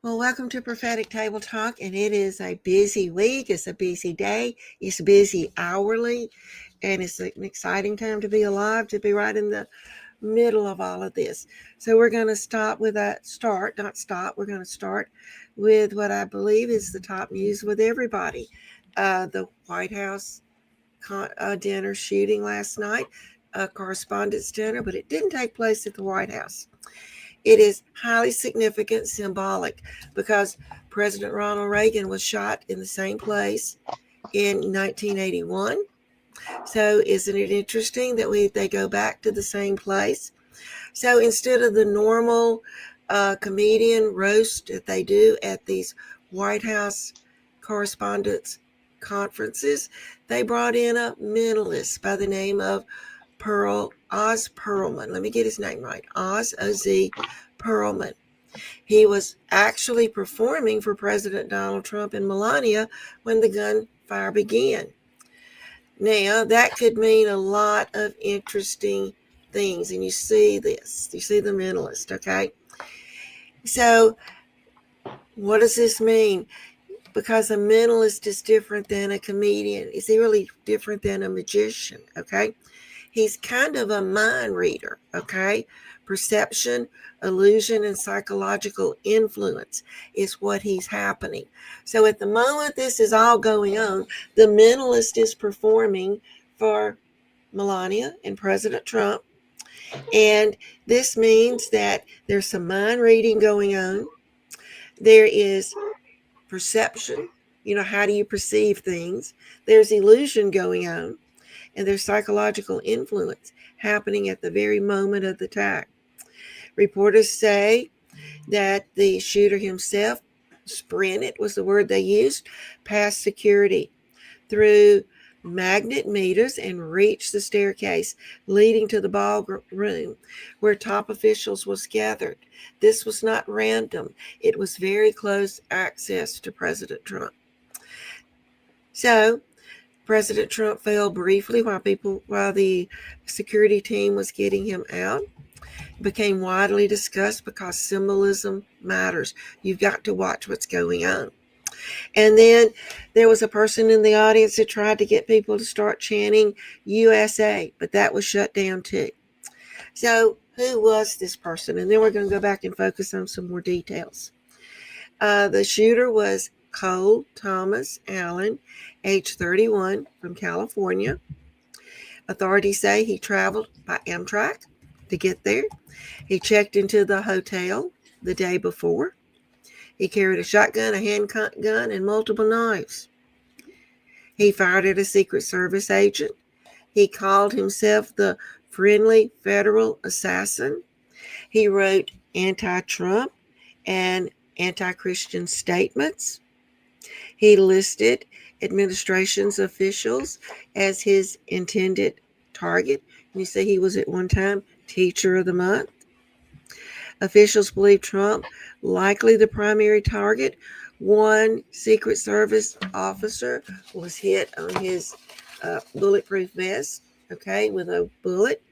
Well, welcome to Prophetic Table Talk, and it is a busy week. It's a busy day. It's busy hourly, and it's an exciting time to be alive, to be right in the middle of all of this. So we're going to start with we're going to start with what I believe is the top news with everybody. The White House dinner shooting last night, a correspondence dinner, but it didn't take place at the White House. It is highly significant, symbolic, because President Ronald Reagan was shot in the same place in 1981. So isn't it interesting that they go back to the same place? So instead of the normal comedian roast that they do at these White House correspondence conferences, they brought in a mentalist by the name of Oz Perlman. Let me get his name right. Oz, O-Z, Perlman. He was actually performing for President Donald Trump and Melania when the gunfire began. Now, that could mean a lot of interesting things, and you see this. You see the mentalist, okay? So, what does this mean? Because a mentalist is different than a comedian. Is he really different than a magician, okay? He's kind of a mind reader, okay? Perception, illusion, and psychological influence is what he's happening. So at the moment this is all going on, the mentalist is performing for Melania and President Trump. And this means that there's some mind reading going on. There is perception. How do you perceive things? There's illusion going on. And there's psychological influence happening at the very moment of the attack. Reporters say that the shooter himself sprinted, was the word they used, past security through magnet meters and reached the staircase leading to the ballroom where top officials was gathered. This was not random. It was very close access to President Trump. So President Trump fell briefly while the security team was getting him out. It became widely discussed because symbolism matters. You've got to watch what's going on. And then there was a person in the audience that tried to get people to start chanting USA, but that was shut down too. So who was this person? And then we're going to go back and focus on some more details. The shooter was Cole Thomas Allen, age 31, from California. Authorities say he traveled by Amtrak to get there. He checked into the hotel the day before. He carried a shotgun, a handgun, and multiple knives. He fired at a Secret Service agent. He called himself the friendly federal assassin. He wrote anti-Trump and anti-Christian statements. He listed administration's officials as his intended target. And you see he was at one time Teacher of the Month. Officials believe Trump likely the primary target. One Secret Service officer was hit on his bulletproof vest, okay, with a bullet.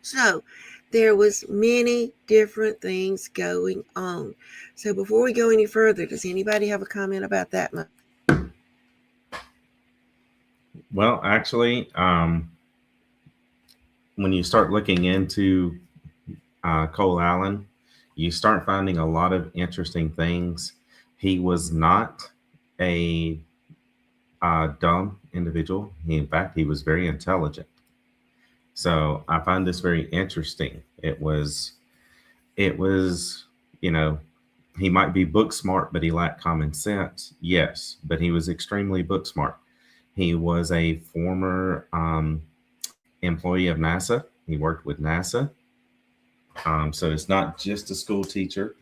So there was many different things going on. So before we go any further, does anybody have a comment about that? Well, actually, when you start looking into Cole Allen, you start finding a lot of interesting things. He was not a dumb individual. In fact, he was very intelligent. So I find this very interesting. It was, you know, he might be book smart, but he lacked common sense. Yes, but he was extremely book smart. He was a former employee of NASA. He worked with NASA. So it's not just a school teacher.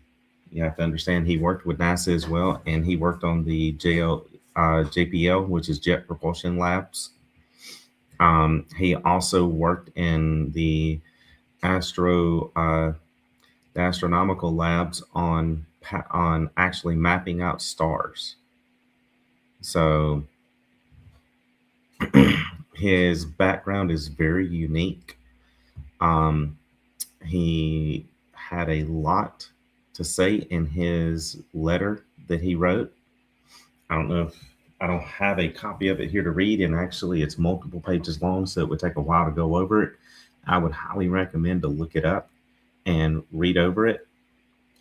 You have to understand he worked with NASA as well, and he worked on the JPL, which is Jet Propulsion Labs. He also worked in the astronomical labs on actually mapping out stars. So his background is very unique. He had a lot to say in his letter that he wrote. I don't know if I don't have a copy of it here to read, and actually, it's multiple pages long, so it would take a while to go over it. I would highly recommend to look it up and read over it.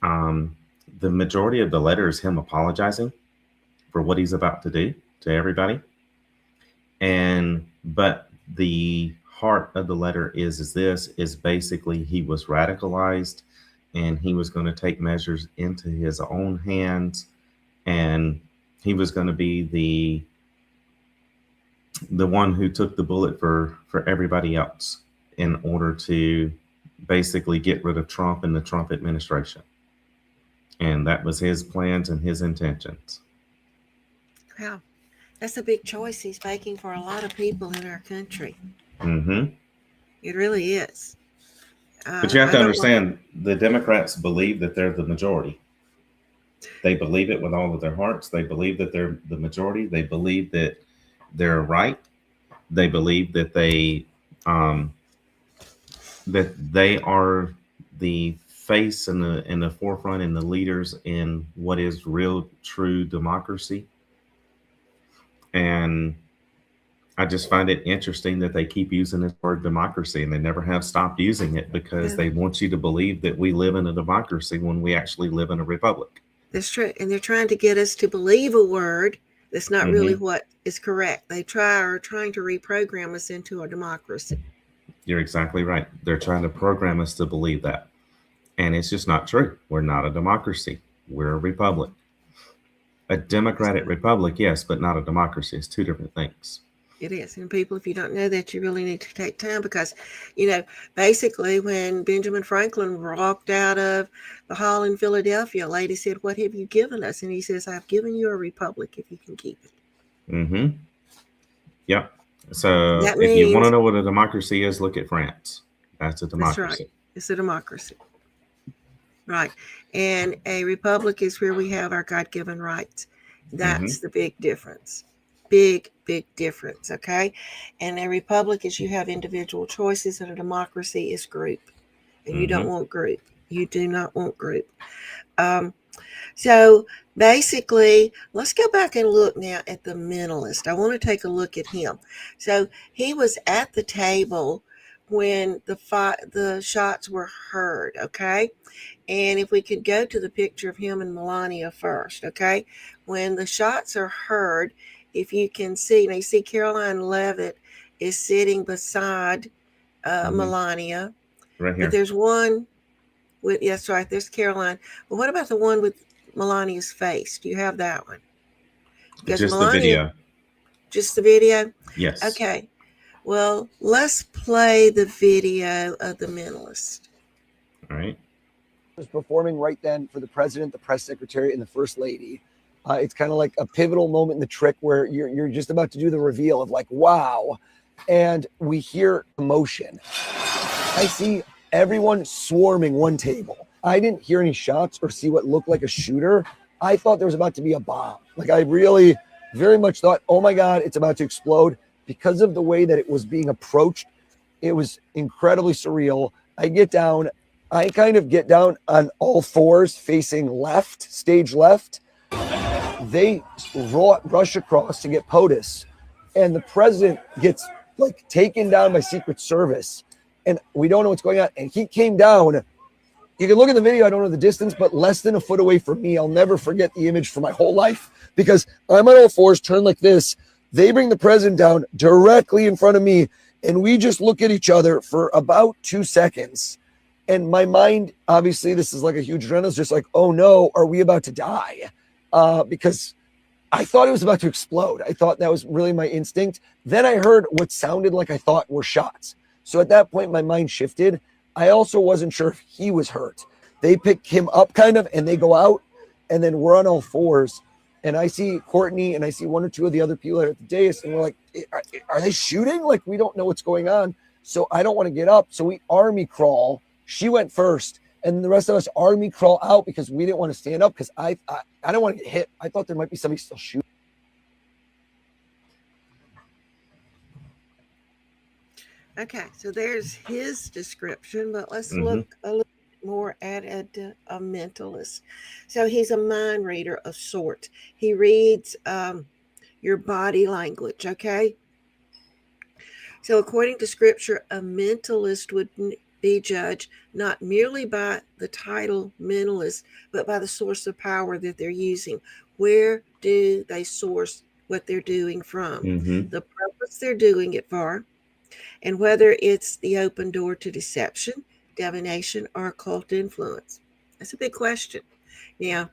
Um, the majority of the letter is him apologizing for what he's about to do to everybody, and but the heart of the letter is this is basically he was radicalized, and he was going to take measures into his own hands, and he was going to be the one who took the bullet for everybody else in order to basically get rid of Trump and the Trump administration. And that was his plans and his intentions. Wow. That's a big choice he's making for a lot of people in our country. Mm-hmm. It really is. But you have I to don't want. understand, the Democrats believe that they're the majority. They believe it with all of their hearts. They believe that they're the majority. They believe that they're right. They believe um, that they are the face and the forefront and the leaders in what is real true democracy. And I just find it interesting that they keep using this word democracy, and they never have stopped using it because Yeah, they want you to believe that we live in a democracy when we actually live in a republic. that's true. And they're trying to get us to believe a word that's not really Hmm. what is correct. They are trying to reprogram us into a democracy. You're exactly right. They're trying to program us to believe that. And it's just not true. We're not a democracy. We're a republic. A democratic republic, yes, but not a democracy. It's two different things. It is. And people, if you don't know that, you really need to take time because, you know, basically when Benjamin Franklin walked out of the hall in Philadelphia, a lady said, "What have you given us?" And he says, "I've given you a republic if you can keep it." Mm-hmm. Yep. So That if you want to means, know what a democracy is, look at France. That's a that's right, democracy. it's a democracy. Right. And a republic is where we have our God given rights. Mm-hmm. That's the big difference. Big, big difference. Okay. And a republic is you have individual choices, and a democracy is group. And you Mm-hmm. don't want group. You do not want group. Um, so basically, let's go back and look now at the mentalist. I want to take a look at him. So he was at the table when the shots were heard. Okay. And if we could go to the picture of him and Melania first, okay? When the shots are heard, if you can see, now you see Caroline Levitt is sitting beside Mm-hmm. Melania, Right but here. there's one with, yes, right, there's Caroline. But what about the one with Melania's face? Do you have that one? Because Just the Melania, video. just the video? Yes. Okay, well, let's play the video of the mentalist. All right. Was performing right then for the president, the press secretary, and the first lady. It's kind of like a pivotal moment in the trick where you're just about to do the reveal of like, wow. And we hear emotion. I see everyone swarming one table. I didn't hear any shots or see what looked like a shooter. I thought there was about to be a bomb. Like I really very much thought, oh my God, it's about to explode because of the way that it was being approached. It was incredibly surreal. I kind of get down on all fours facing left, stage left. They rush across to get POTUS, and the president gets like taken down by Secret Service, and we don't know what's going on. And he came down. You can look at the video. I don't know the distance, but less than a foot away from me. I'll never forget the image for my whole life because I'm on all fours, turned like this. They bring the president down directly in front of me, and we just look at each other for about 2 seconds. And my mind, obviously, this is like a huge adrenaline. It's just like, oh no, are we about to die? Because I thought it was about to explode. I thought that was really my instinct. Then I heard what sounded like I thought were shots. So at that point, my mind shifted. I also wasn't sure if he was hurt. They pick him up kind of, and they go out, and then we're on all fours. And I see Courtney, and I see one or two of the other people that are at the dais, and we're like, are they shooting? Like, we don't know what's going on. So I don't want to get up. So we army crawl. She went first, and the rest of us army crawl out because we didn't want to stand up because I don't want to get hit. I thought there might be somebody still shooting. Okay, so there's his description, but let's Mm-hmm. look a little more at a mentalist. So he's a mind reader of sorts. He reads your body language, okay? So, according to scripture, a mentalist would be judged not merely by the title mentalist, but by the source of power that they're using. Where do they source what they're doing from? Mm-hmm. The purpose they're doing it for, and whether it's the open door to deception, divination, or occult influence. That's a big question. Now,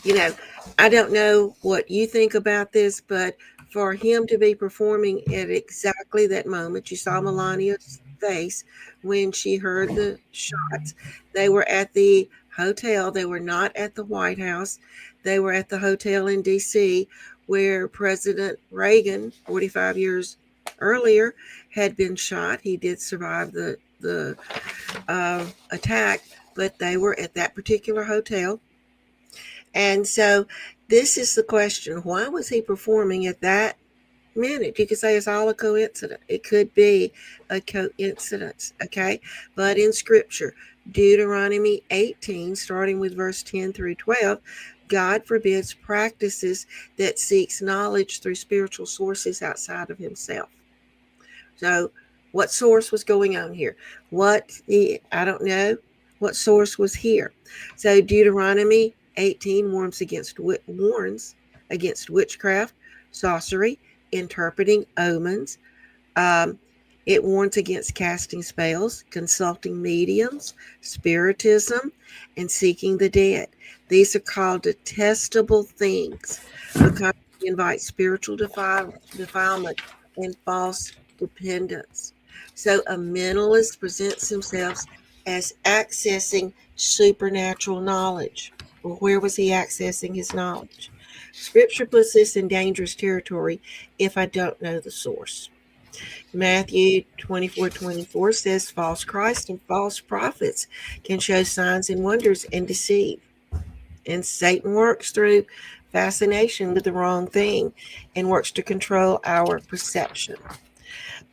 you know, I don't know what you think about this, but for him to be performing at exactly that moment, you saw Melania's face when she heard the shots. They were at the hotel, they were not at the White House, they were at the hotel in DC where President Reagan, 45 years earlier, had been shot. He did survive the attack, but they were at that particular hotel. And so this is the question. Why was he performing at that minute? You could say it's all a coincidence. It could be a coincidence, okay? But in scripture, Deuteronomy 18, starting with verse 10 through 12, God forbids practices that seeks knowledge through spiritual sources outside of himself. So what source was going on here? I don't know. What source was here? So Deuteronomy 18 warns against witchcraft, sorcery, interpreting omens. It warns against casting spells, consulting mediums, spiritism, and seeking the dead. These are called detestable things because they invite spiritual defilement and false dependence. So a mentalist presents themselves as accessing supernatural knowledge. Well, where was he accessing his knowledge? Scripture puts this in dangerous territory if I don't know the source. Matthew 24:24 says false Christ and false prophets can show signs and wonders and deceive. And Satan works through fascination with the wrong thing and works to control our perception.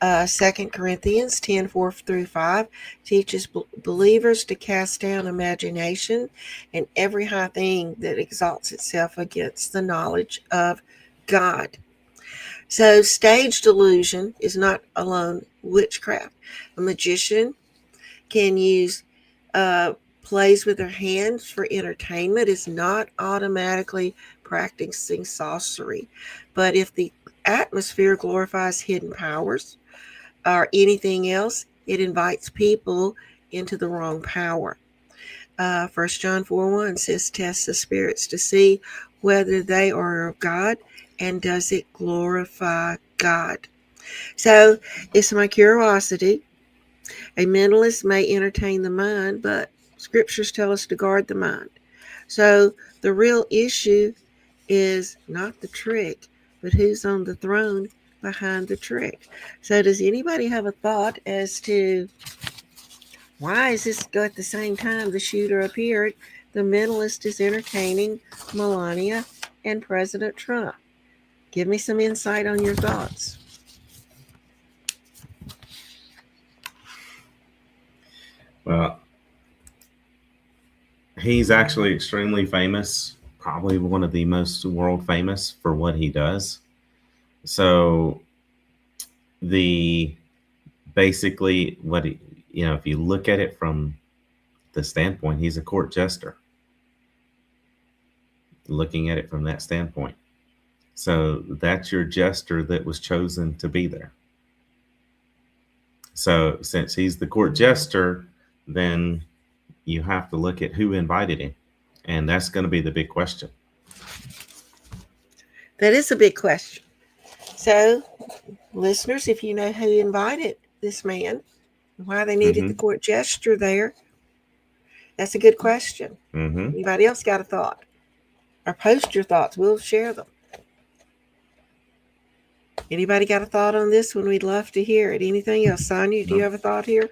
2 Corinthians 10:4 through 5 teaches believers to cast down imagination and every high thing that exalts itself against the knowledge of God. So stage delusion is not alone witchcraft. A magician can use plays with their hands for entertainment is not automatically practicing sorcery. But if the atmosphere glorifies hidden powers or anything else, it invites people into the wrong power. 1 John 4:1 says, test the spirits to see whether they are of God and does it glorify God. So it's my curiosity. A mentalist may entertain the mind, but scriptures tell us to guard the mind. So the real issue is not the trick, but who's on the throne behind the trick. So does anybody have a thought as to why is this at the same time the shooter appeared? The mentalist is entertaining Melania and President Trump. Give me some insight on your thoughts. Well, he's actually extremely famous, probably one of the most world famous for what he does. So basically what if you look at it from the standpoint, he's a court jester. Looking at it from that standpoint. So that's your jester that was chosen to be there. So since he's the court jester, then you have to look at who invited him. And that's going to be the big question. That is a big question. So, listeners, if you know who invited this man, why they needed the court jester there, that's a good question. Anybody else got a thought? Or post your thoughts. We'll share them. Anybody got a thought on this one? We'd love to hear it. Anything else? Sonia, do you have a thought here?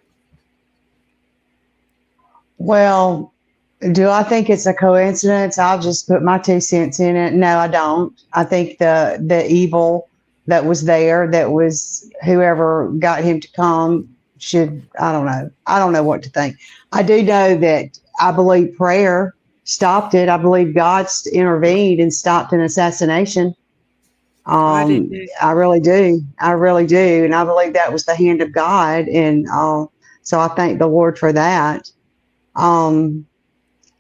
Well, do I think it's a coincidence? I'll just put my 2 cents in it. No, I don't. I think the evil that was there, that was whoever got him to come should, I don't know. I don't know what to think. I do know that I believe prayer stopped it. I believe God intervened and stopped an assassination. I do too. I really do. I really do. And I believe that was the hand of God. And so I thank the Lord for that.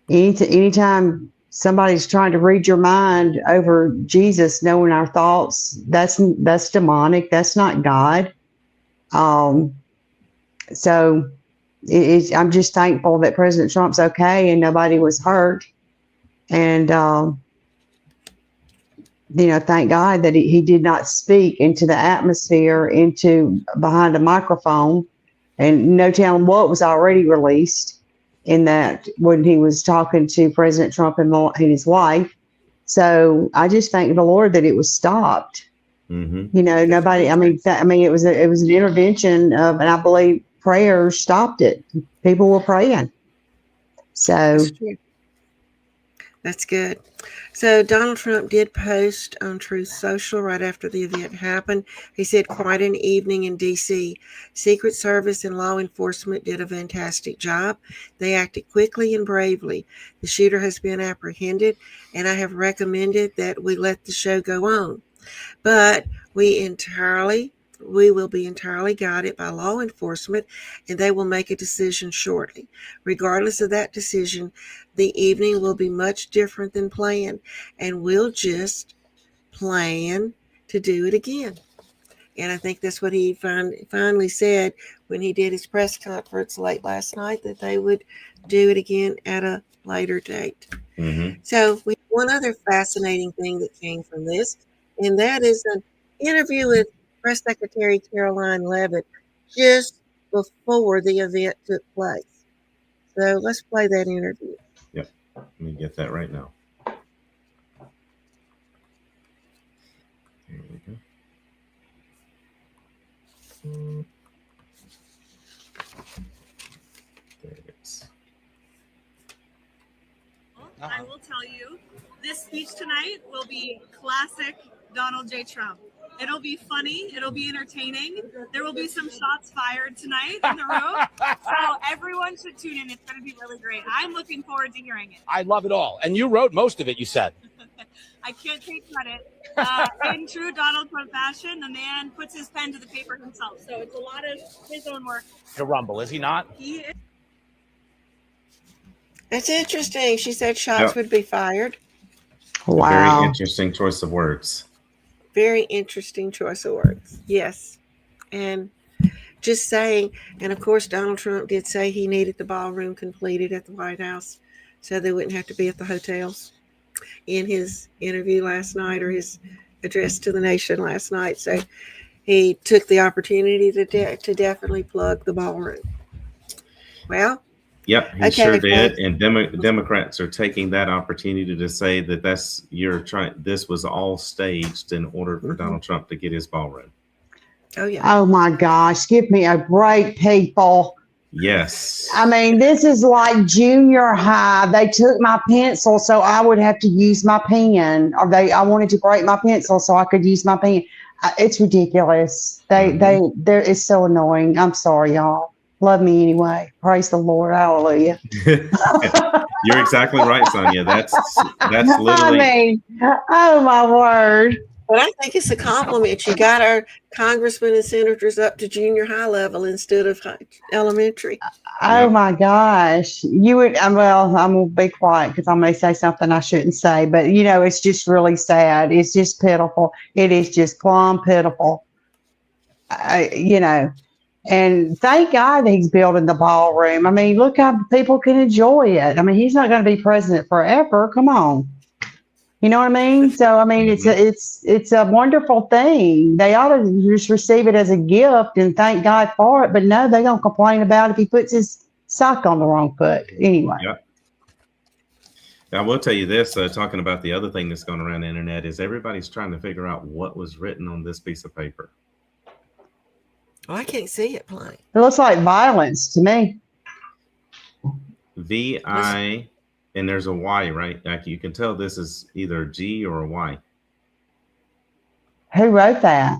Anytime somebody's trying to read your mind over Jesus, knowing our thoughts, that's demonic. That's not God. So I'm just thankful that President Trump's okay and nobody was hurt. And, thank God that he did not speak into the atmosphere, into behind a microphone, and no telling what was already released in that when he was talking to President Trump and his wife. So I just thank the Lord that it was stopped. Mm-hmm. Nobody. I mean, it was an intervention of, and I believe prayer stopped it. People were praying. So That's true. That's good. So Donald Trump did post on Truth Social right after the event happened. He said, quite an evening in D.C. Secret Service and law enforcement did a fantastic job. They acted quickly and bravely. The shooter has been apprehended, and I have recommended that we let the show go on. But we will be entirely guided by law enforcement, and they will make a decision shortly. Regardless of that decision, the evening will be much different than planned, and we'll just plan to do it again. And I think that's what he finally said when he did his press conference late last night, that they would do it again at a later date. Mm-hmm. So we have one other fascinating thing that came from this, and that is an interview with Press Secretary Caroline Leavitt just before the event took place. So let's play that interview. Yep. Let me get that right now. Here we go. There it is. I will tell you, this speech tonight will be classic Donald J. Trump. It'll be funny. It'll be entertaining. There will be some shots fired tonight in the room. So everyone should tune in. It's going to be really great. I'm looking forward to hearing it. I love it all. And you wrote most of it, you said. I can't take credit. In true Donald Trump fashion, the man puts his pen to the paper himself. So it's a lot of his own work. To rumble, is he not? He is. That's interesting. She said shots would be fired. Wow. A very interesting choice of words. Very interesting choice of words. Yes. And just saying, and of course, Donald Trump did say he needed the ballroom completed at the White House so they wouldn't have to be at the hotels in his interview last night, or his address to the nation last night. So he took the opportunity to definitely plug the ballroom. Well, yep, he sure did. And Democrats are taking that opportunity to say that this was all staged in order for Donald Trump to get his ballroom. Oh, yeah. Oh, my gosh. Give me a break, people. Yes. I mean, this is like junior high. They took my pencil so I would have to use my pen. Or I wanted to break my pencil so I could use my pen. It's ridiculous. It's so annoying. I'm sorry, y'all. Love me anyway. Praise the Lord. Hallelujah. You're exactly right, Sonia. That's literally. I mean, oh my word. But I think it's a compliment. You got our congressmen and senators up to junior high level instead of elementary. Oh my gosh. You would, well, I'm going to be quiet because I may say something I shouldn't say, but it's just really sad. It's just pitiful. It is just plumb pitiful. And thank God that he's building the ballroom. I mean, look how people can enjoy it. I mean, he's not going to be president forever. Come on. You know what I mean? So, I mean, it's a wonderful thing. They ought to just receive it as a gift and thank God for it. But no, they're going to complain about it if he puts his sock on the wrong foot. Anyway. Yeah. I will tell you this, talking about the other thing that's going around the internet, is everybody's trying to figure out what was written on this piece of paper. Oh, I can't see it plain. It looks like violence to me. VI, and there's a Y, right? Like you can tell this is either a G or a Y. Who wrote that?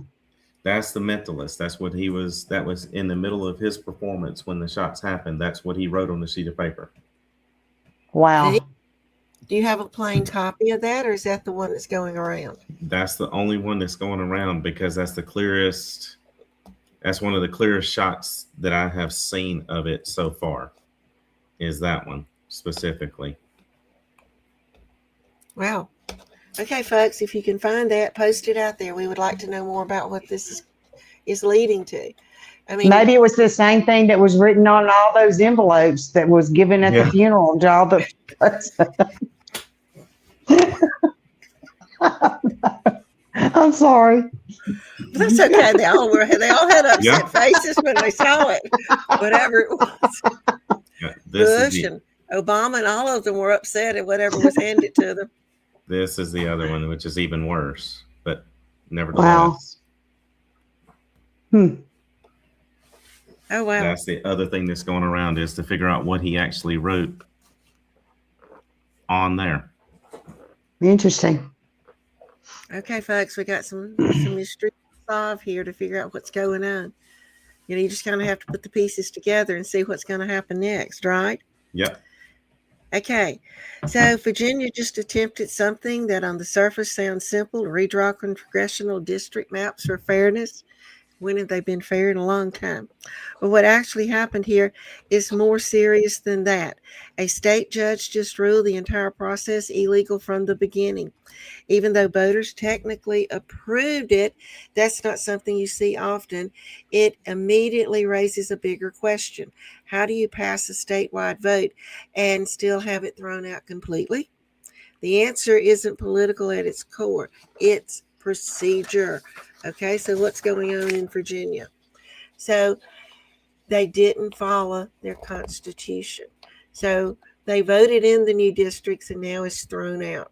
That's the mentalist. That's what he was. That was in the middle of his performance when the shots happened. That's what he wrote on the sheet of paper. Wow. Do you have a plain copy of that, or is that the one that's going around? That's the only one that's going around because that's the clearest. That's one of the clearest shots that I have seen of it so far. Is that one specifically? Wow. Okay, folks, if you can find that, post it out there. We would like to know more about what this is leading to. I mean, Maybe it was the same thing that was written on all those envelopes that was given at the Yeah. funeral to all the. I'm sorry. that's okay. They all had upset Yeah. faces when they saw it. Whatever it was. Yeah, this is Bush the and Obama and all of them were upset at whatever was handed to them. this is the other one, which is even worse. But nevertheless, Hmm. Oh, wow. that's the other thing that's going around is to figure out what he actually wrote on there. Interesting. Okay, folks, we got some mystery to solve here to figure out what's going on. You know, you just kind of have to put the pieces together and see what's going to happen next, right? Yep. Okay, so Virginia just attempted something that on the surface sounds simple, redraw congressional district maps for fairness. When have they been fair in a long time? But what actually happened here is more serious than that. A state judge just ruled the entire process illegal from the beginning. Even though voters technically approved it, that's not something you see often. It immediately raises a bigger question. How do you pass a statewide vote and still have it thrown out completely? The answer isn't political at its core, it's procedure. Okay, so what's going on in Virginia? So they didn't follow their constitution. So they voted in the new districts and now it's thrown out.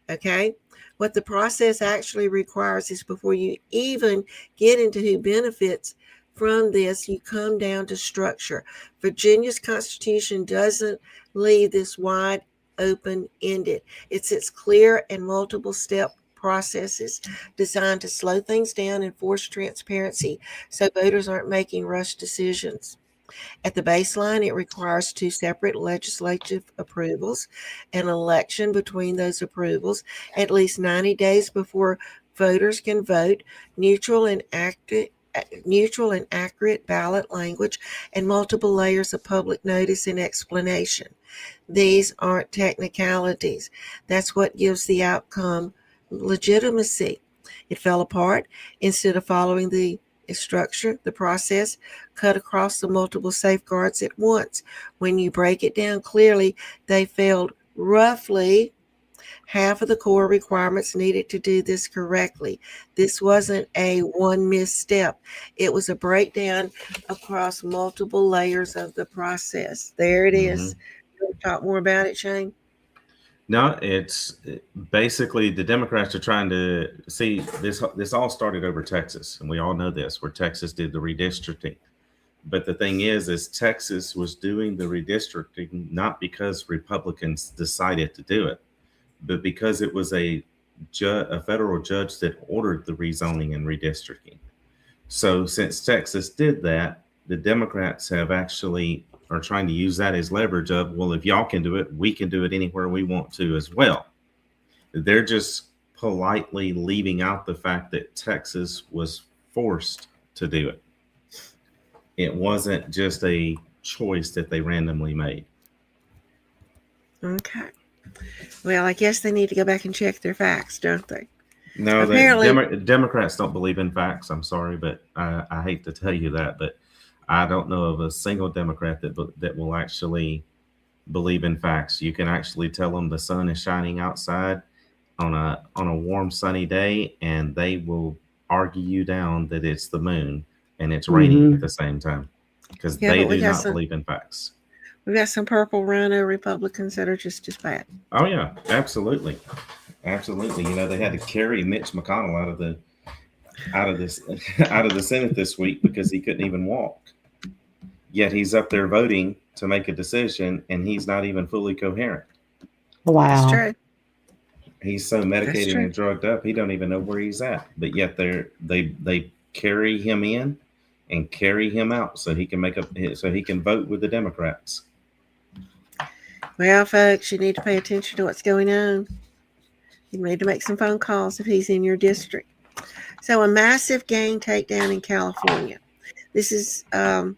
Okay, what the process actually requires is before you even get into who benefits from this, you come down to structure. Virginia's constitution doesn't leave this wide open ended. It's clear and multiple step processes designed to slow things down and force transparency so voters aren't making rushed decisions. At the baseline, it requires two separate legislative approvals, an election between those approvals, at least 90 days before voters can vote, neutral and accurate ballot language, and multiple layers of public notice and explanation. These aren't technicalities. That's what gives the outcome legitimacy. It fell apart. Instead of following the structure, the process cut across the multiple safeguards at once. When you break it down clearly, they failed roughly half of the core requirements needed to do this correctly. This wasn't a one misstep. It was a breakdown across multiple layers of the process. There it is. You want to talk more about it, Shane? No, it's basically the Democrats are trying to see this. This all started over Texas, and we all know this, where Texas did the redistricting. But the thing is Texas was doing the redistricting not because Republicans decided to do it, but because it was a federal judge that ordered the rezoning and redistricting. So since Texas did that, the Democrats have actually are trying to use that as leverage of, well, if y'all can do it, we can do it anywhere we want to as well. They're just politely leaving out the fact that Texas was forced to do it. It wasn't just a choice that they randomly made. Okay. Well, I guess they need to go back and check their facts, don't they? No, Apparently, Democrats don't believe in facts. I'm sorry, but I hate to tell you that, but I don't know of a single Democrat that will actually believe in facts. You can actually tell them the sun is shining outside on a warm sunny day, and they will argue you down that it's the moon and it's raining at the same time because Yeah, they but we do got not some- believe in facts. we've got some purple rhino Republicans that are just as bad. Oh yeah, absolutely, absolutely. You know, they had to carry Mitch McConnell out of the Senate this week because he couldn't even walk. Yet he's up there voting to make a decision, and he's not even fully coherent. That's Wow. true. He's so medicated true. and drugged up, he don't even know where he's at. But yet they carry him in and carry him out so he can vote with the Democrats. Well, folks, you need to pay attention to what's going on. You need to make some phone calls if he's in your district. So, a massive gang takedown in California. This is a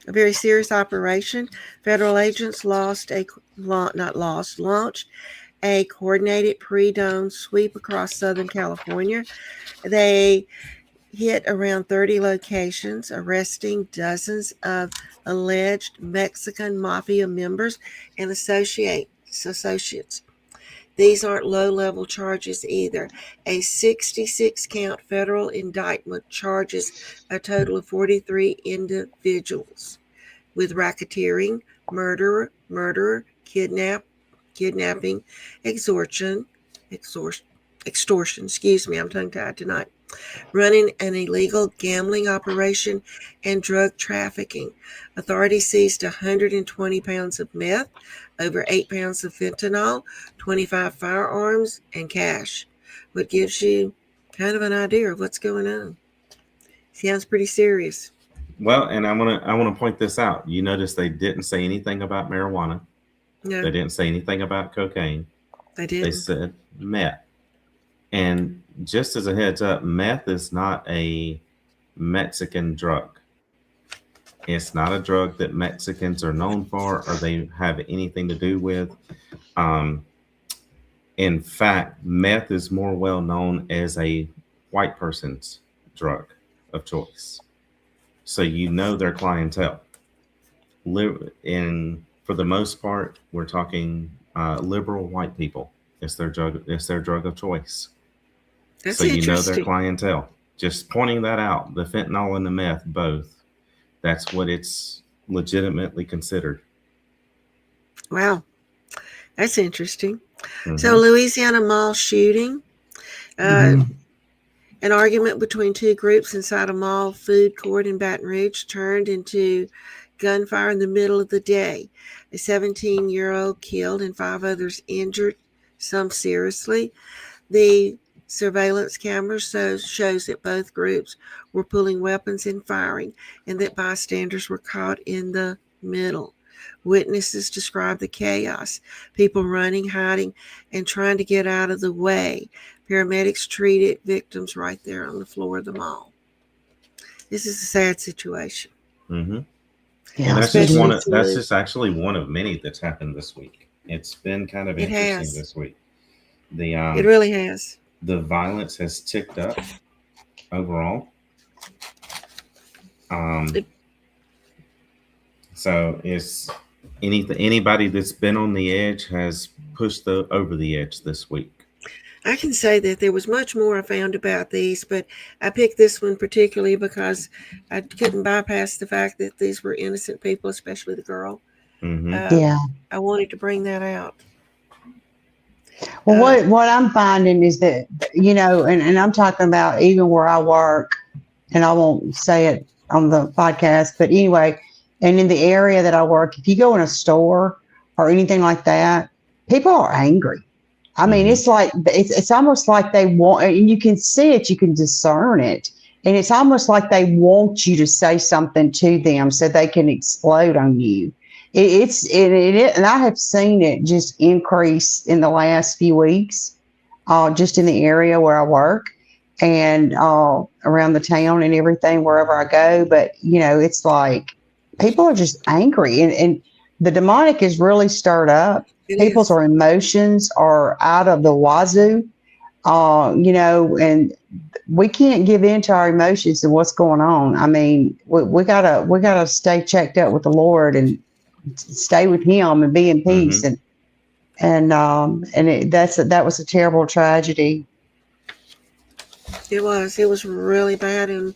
very serious operation. Federal agents launched a coordinated pre-dawn sweep across Southern California. They hit around 30 locations, arresting dozens of alleged Mexican mafia members and associates. These aren't low-level charges either. A 66-count federal indictment charges a total of 43 individuals with racketeering, murder, kidnapping, extortion, I'm tongue-tied tonight, running an illegal gambling operation, and drug trafficking. Authorities seized 120 pounds of meth, over 8 pounds of fentanyl, 25 firearms, and cash. What gives you kind of an idea of what's going on. Sounds pretty serious. Well, and I want to point this out. You notice they didn't say anything about marijuana. No, They didn't say anything about cocaine. they They didn't. said meth. And just as a heads up, meth is not a Mexican drug. It's not a drug that Mexicans are known for or they have anything to do with. In fact, meth is more well known as a white person's drug of choice. So you know their clientele. For the most part, we're talking liberal white people. It's their drug. It's their drug of choice. That's So you know their interesting. clientele. Just pointing that out. The fentanyl and the meth, both. That's what it's legitimately considered. Wow, that's interesting. Mhm. So, Louisiana mall shooting. An argument between two groups inside a mall food court in Baton Rouge turned into gunfire in the middle of the day. A 17-year-old killed and 5 others injured, some seriously. The surveillance camera shows that both groups were pulling weapons and firing, and that bystanders were caught in the middle. Witnesses describe the chaos, people running, hiding, and trying to get out of the way. Paramedics treated victims right there on the floor of the mall. This is a sad situation. Mm-hmm. Yeah, And Especially that's just actually one of many that's happened this week. It's been kind of It interesting has. this week. It really has. The violence has ticked up overall. So it's anybody that's been on the edge has pushed over the edge this week. I can say that there was much more I found about these, but I picked this one particularly because I couldn't bypass the fact that these were innocent people, especially the girl. Mm-hmm. Yeah. I wanted to bring that out. Well, what I'm finding is that, and I'm talking about even where I work, and I won't say it on the podcast, but anyway, and in the area that I work, if you go in a store or anything like that, people are angry. I mean, Mhm. it's like, it's almost like they want, and you can see it, you can discern it. And it's almost like they want you to say something to them so they can explode on you. And I have seen it just increase in the last few weeks, just in the area where I work and around the town and everything, wherever I go. But, it's like people are just angry and the demonic is really stirred up. People's emotions are out of the wazoo, and we can't give in to our emotions and what's going on. I mean, we gotta stay checked out with the Lord and stay with Him and be in peace. Mm-hmm. That was a terrible tragedy. It was really bad, and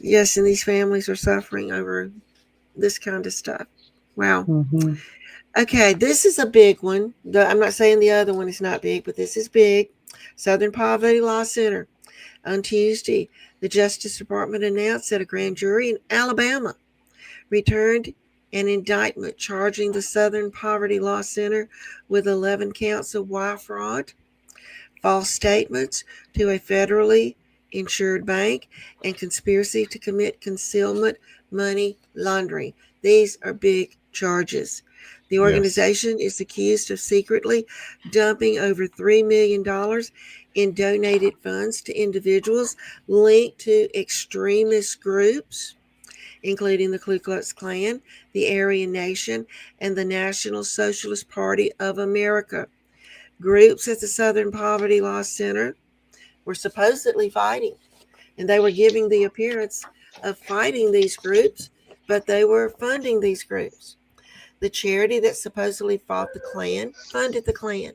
yes, and these families are suffering over this kind of stuff. Wow. Mm-hmm. Okay, this is a big one. I'm not saying the other one is not big, but this is big. Southern Poverty Law Center. On Tuesday, the Justice Department announced that a grand jury in Alabama returned an indictment charging the Southern Poverty Law Center with 11 counts of wire fraud, false statements to a federally insured bank, and conspiracy to commit concealment money laundering. These are big charges. The organization is accused of secretly dumping over $3 million in donated funds to individuals linked to extremist groups, including the Ku Klux Klan, the Aryan Nation, and the National Socialist Party of America. Groups at the Southern Poverty Law Center were supposedly fighting, and they were giving the appearance of fighting these groups, but they were funding these groups. The charity that supposedly fought the Klan funded the Klan.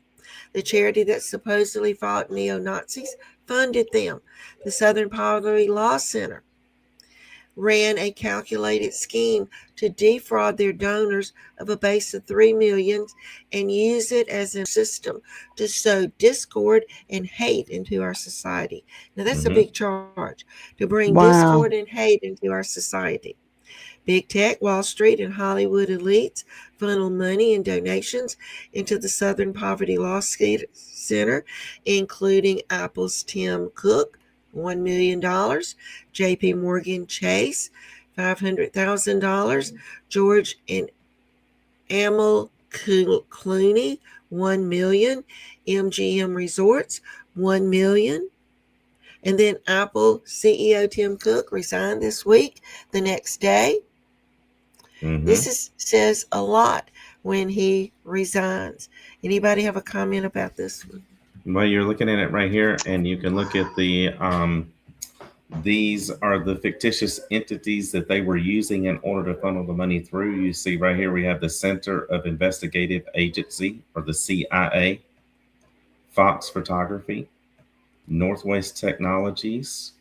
The charity that supposedly fought neo-Nazis funded them. The Southern Poverty Law Center ran a calculated scheme to defraud their donors of a base of $3 million and use it as a system to sow discord and hate into our society. Now, that's a big charge, to bring discord and hate into our society. Big tech, Wall Street, and Hollywood elites funnel money and donations into the Southern Poverty Law Center, including Apple's Tim Cook, $1 million, JP Morgan Chase, $500,000, George and Emil Clooney, $1 million, MGM Resorts, $1 million. And then Apple CEO Tim Cook resigned this week. The next day, this says a lot when he resigns. Anybody have a comment about this one? Well, you're looking at it right here, and you can look at the these are the fictitious entities that they were using in order to funnel the money through. You see right here we have the Center of Investigative Agency, or the CIA, Fox Photography, Northwest Technologies,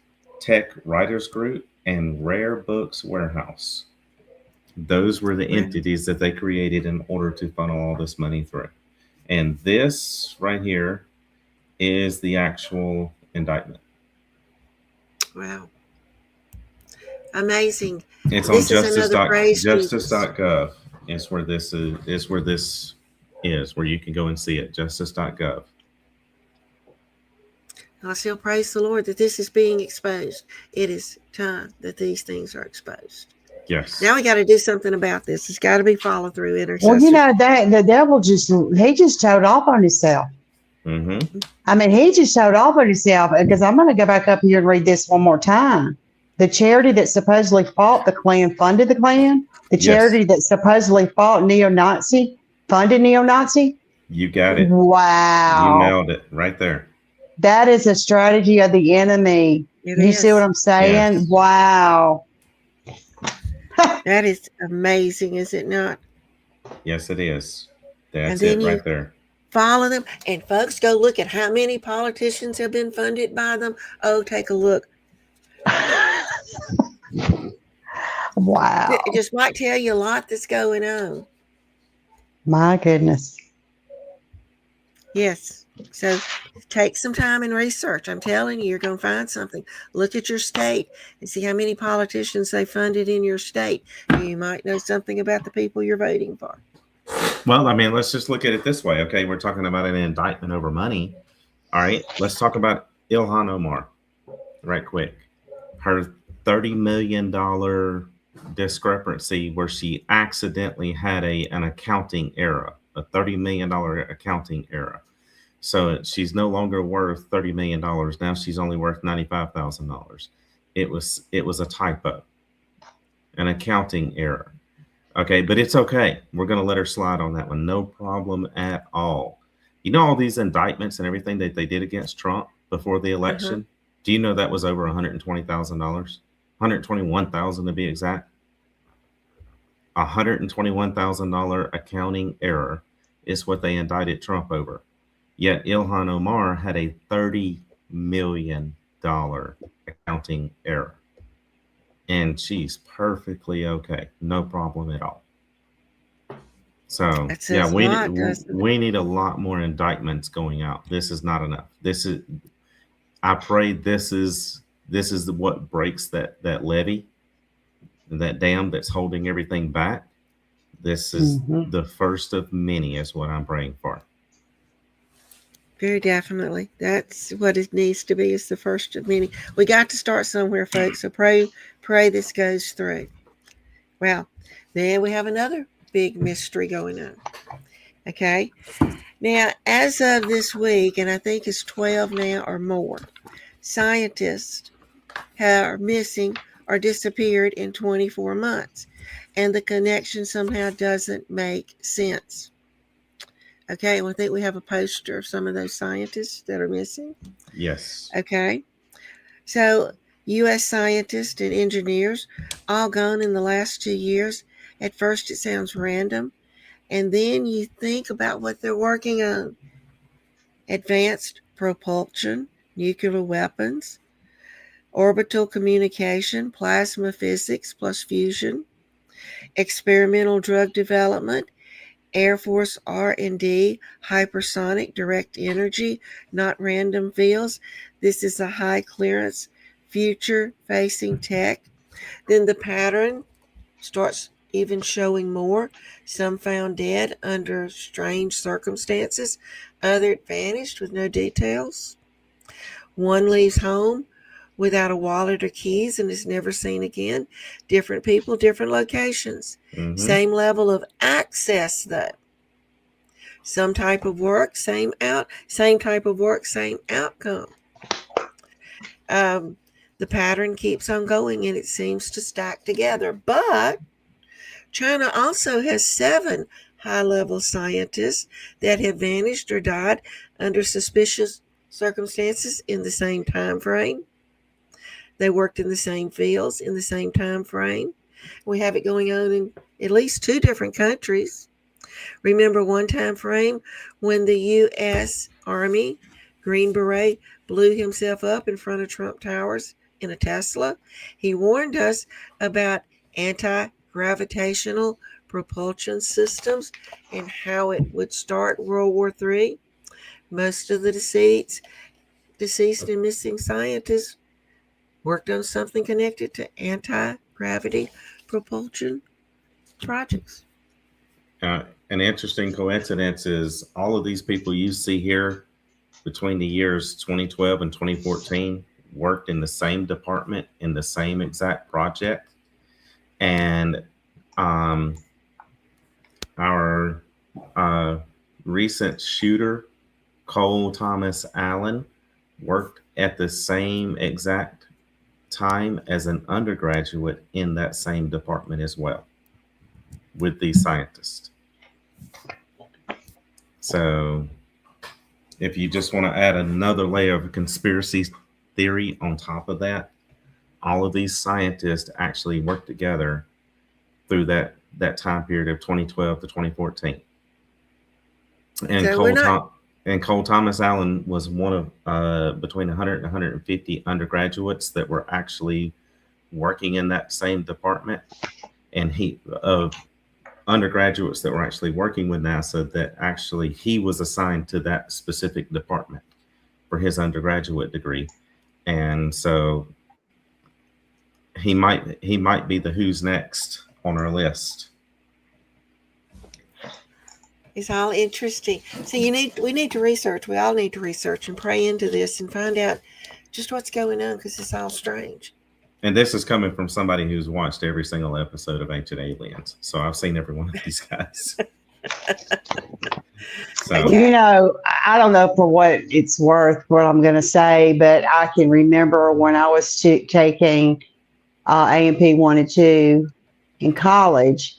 Tech Writers Group, and Rare Books Warehouse. Those were the entities that they created in order to funnel all this money through. And this right here is the actual indictment. Wow. Amazing. It's on justice.gov. Is where this is, where you can go and see it. Justice.gov. I still praise the Lord that this is being exposed. It is time that these things are exposed. Yes. Now we got to do something about this. It's got to be follow through, intercessor. Well, that the devil just showed off on himself. I mean, he just showed off on himself, because I'm going to go back up here and read this one more time. The charity that supposedly fought the Klan funded the Klan. The charity that supposedly fought neo-Nazi funded neo-Nazi. You got it. Wow. You nailed it right there. That is a strategy of the enemy. You see what I'm saying? Yes. Wow. That is amazing, is it not? Yes, it is. That's it right there. Follow them, and folks, go look at how many politicians have been funded by them. Oh, take a look. Wow. It just might tell you a lot that's going on. My goodness. Yes. So take some time and research. I'm telling you, you're going to find something. Look at your state and see how many politicians they funded in your state. You might know something about the people you're voting for. Well, I mean, let's just look at it this way. Okay, we're talking about an indictment over money. All right, let's talk about Ilhan Omar right quick. Her $30 million discrepancy where she accidentally had an accounting error, a $30 million accounting error. So she's no longer worth $30 million. Now she's only worth $95,000. It was a typo, an accounting error. Okay, but it's okay. We're going to let her slide on that one. No problem at all. You know, all these indictments and everything that they did against Trump before the election, do you know that was over $120,000? $121,000 to be exact. $121,000 accounting error is what they indicted Trump over. Yet Ilhan Omar had a $30 million accounting error. And she's perfectly okay. No problem at all. So, yeah, we need a lot more indictments going out. This is not enough. I pray this is what breaks that levee, that dam that's holding everything back. This is Mhm. the first of many, is what I'm praying for. Very definitely. That's what it needs to be. It's the first of many. We got to start somewhere, folks. So pray this goes through. Well, then we have another big mystery going on. Okay. Now, as of this week, and I think it's 12 now or more, scientists are missing or disappeared in 24 months. And the connection somehow doesn't make sense. Okay, well, I think we have a poster of some of those scientists that are missing. Yes. Okay, so U.S. scientists and engineers all gone in the last 2 years. At first, it sounds random, and then you think about what they're working on: advanced propulsion, nuclear weapons, orbital communication, plasma physics plus fusion, experimental drug development, Air Force R&D, hypersonic direct energy, not random fields. This is a high clearance, future facing tech. Then the pattern starts even showing more. Some found dead under strange circumstances, other vanished with no details. One leaves home without a wallet or keys and is never seen again. Different people, different locations. Mm-hmm. Same level of access though. Some type of work, same type of work, same outcome. The pattern keeps on going and it seems to stack together. But China also has 7 high-level scientists that have vanished or died under suspicious circumstances in the same time frame. They worked in the same fields in the same time frame. We have it going on in at least 2 different countries. Remember one time frame when the U.S. Army Green Beret blew himself up in front of Trump Towers in a Tesla? He warned us about anti-gravitational propulsion systems and how it would start World War III. Most of the deceased and missing scientists worked on something connected to anti-gravity propulsion projects. An interesting coincidence is all of these people you see here between the years 2012 and 2014 worked in the same department in the same exact project. And our recent shooter, Cole Thomas Allen, worked at the same exact time as an undergraduate in that same department as well with these scientists. So if you just want to add another layer of conspiracy theory on top of that, all of these scientists actually worked together through that time period of 2012 to 2014. And So Cole Thomas Allen was one of between 100 and 150 undergraduates that were actually working in that same department, and undergraduates that were actually working with NASA that actually he was assigned to that specific department for his undergraduate degree. And so he might be the who's next on our list. It's all interesting. So we need to research. We all need to research and pray into this and find out just what's going on, because it's all strange. And this is coming from somebody who's watched every single episode of Ancient Aliens. So I've seen every one of these guys. So, You know, I don't know for what it's worth, what I'm going to say, but I can remember when I was taking A&P 1 and 2 in college,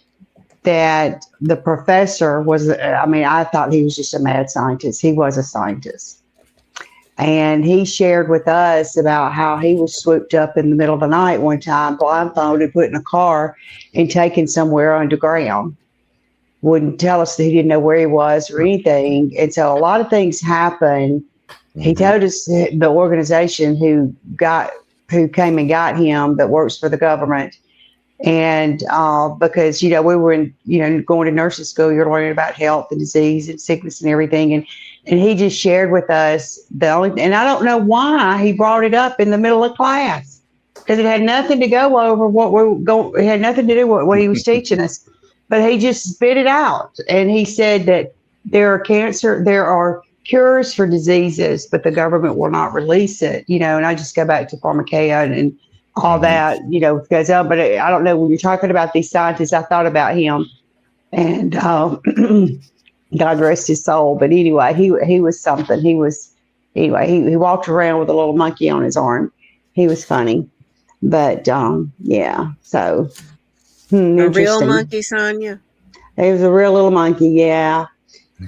that the professor was, I thought he was just a mad scientist. He was a scientist. And he shared with us about how he was swooped up in the middle of the night one time, blindfolded, put in a car, and taken somewhere underground. Wouldn't tell us that he didn't know where he was or anything. And so a lot of things happen. He told us the organization who came and got him that works for the government. And because, we were going to nursing school, you're learning about health and disease and sickness and everything. And he just shared with us and I don't know why he brought it up in the middle of class, because it had nothing to go over it had nothing to do with what he was teaching us. but he just spit it out. And he said that there are cures for diseases, but the government will not release it, and I just go back to pharmakeia and all Mhm. that, goes up. But I don't know, when you're talking about these scientists, I thought about him, and God rest his soul. But anyway, he was something. He walked around with a little monkey on his arm. He was funny. But yeah, so A real interesting. monkey, Sonia. He was a real little monkey, yeah.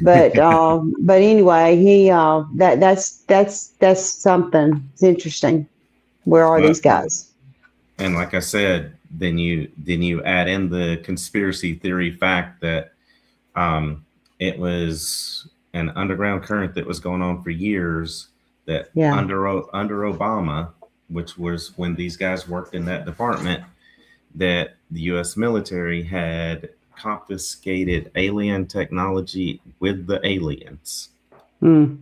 But anyway, he that's something. It's interesting. Where are Well, these guys? and like I said, then you add in the conspiracy theory fact that um, it was an underground current that was going on for years. That Yeah. under Obama, which was when these guys worked in that department, that the U.S. military had confiscated alien technology with the aliens Mm,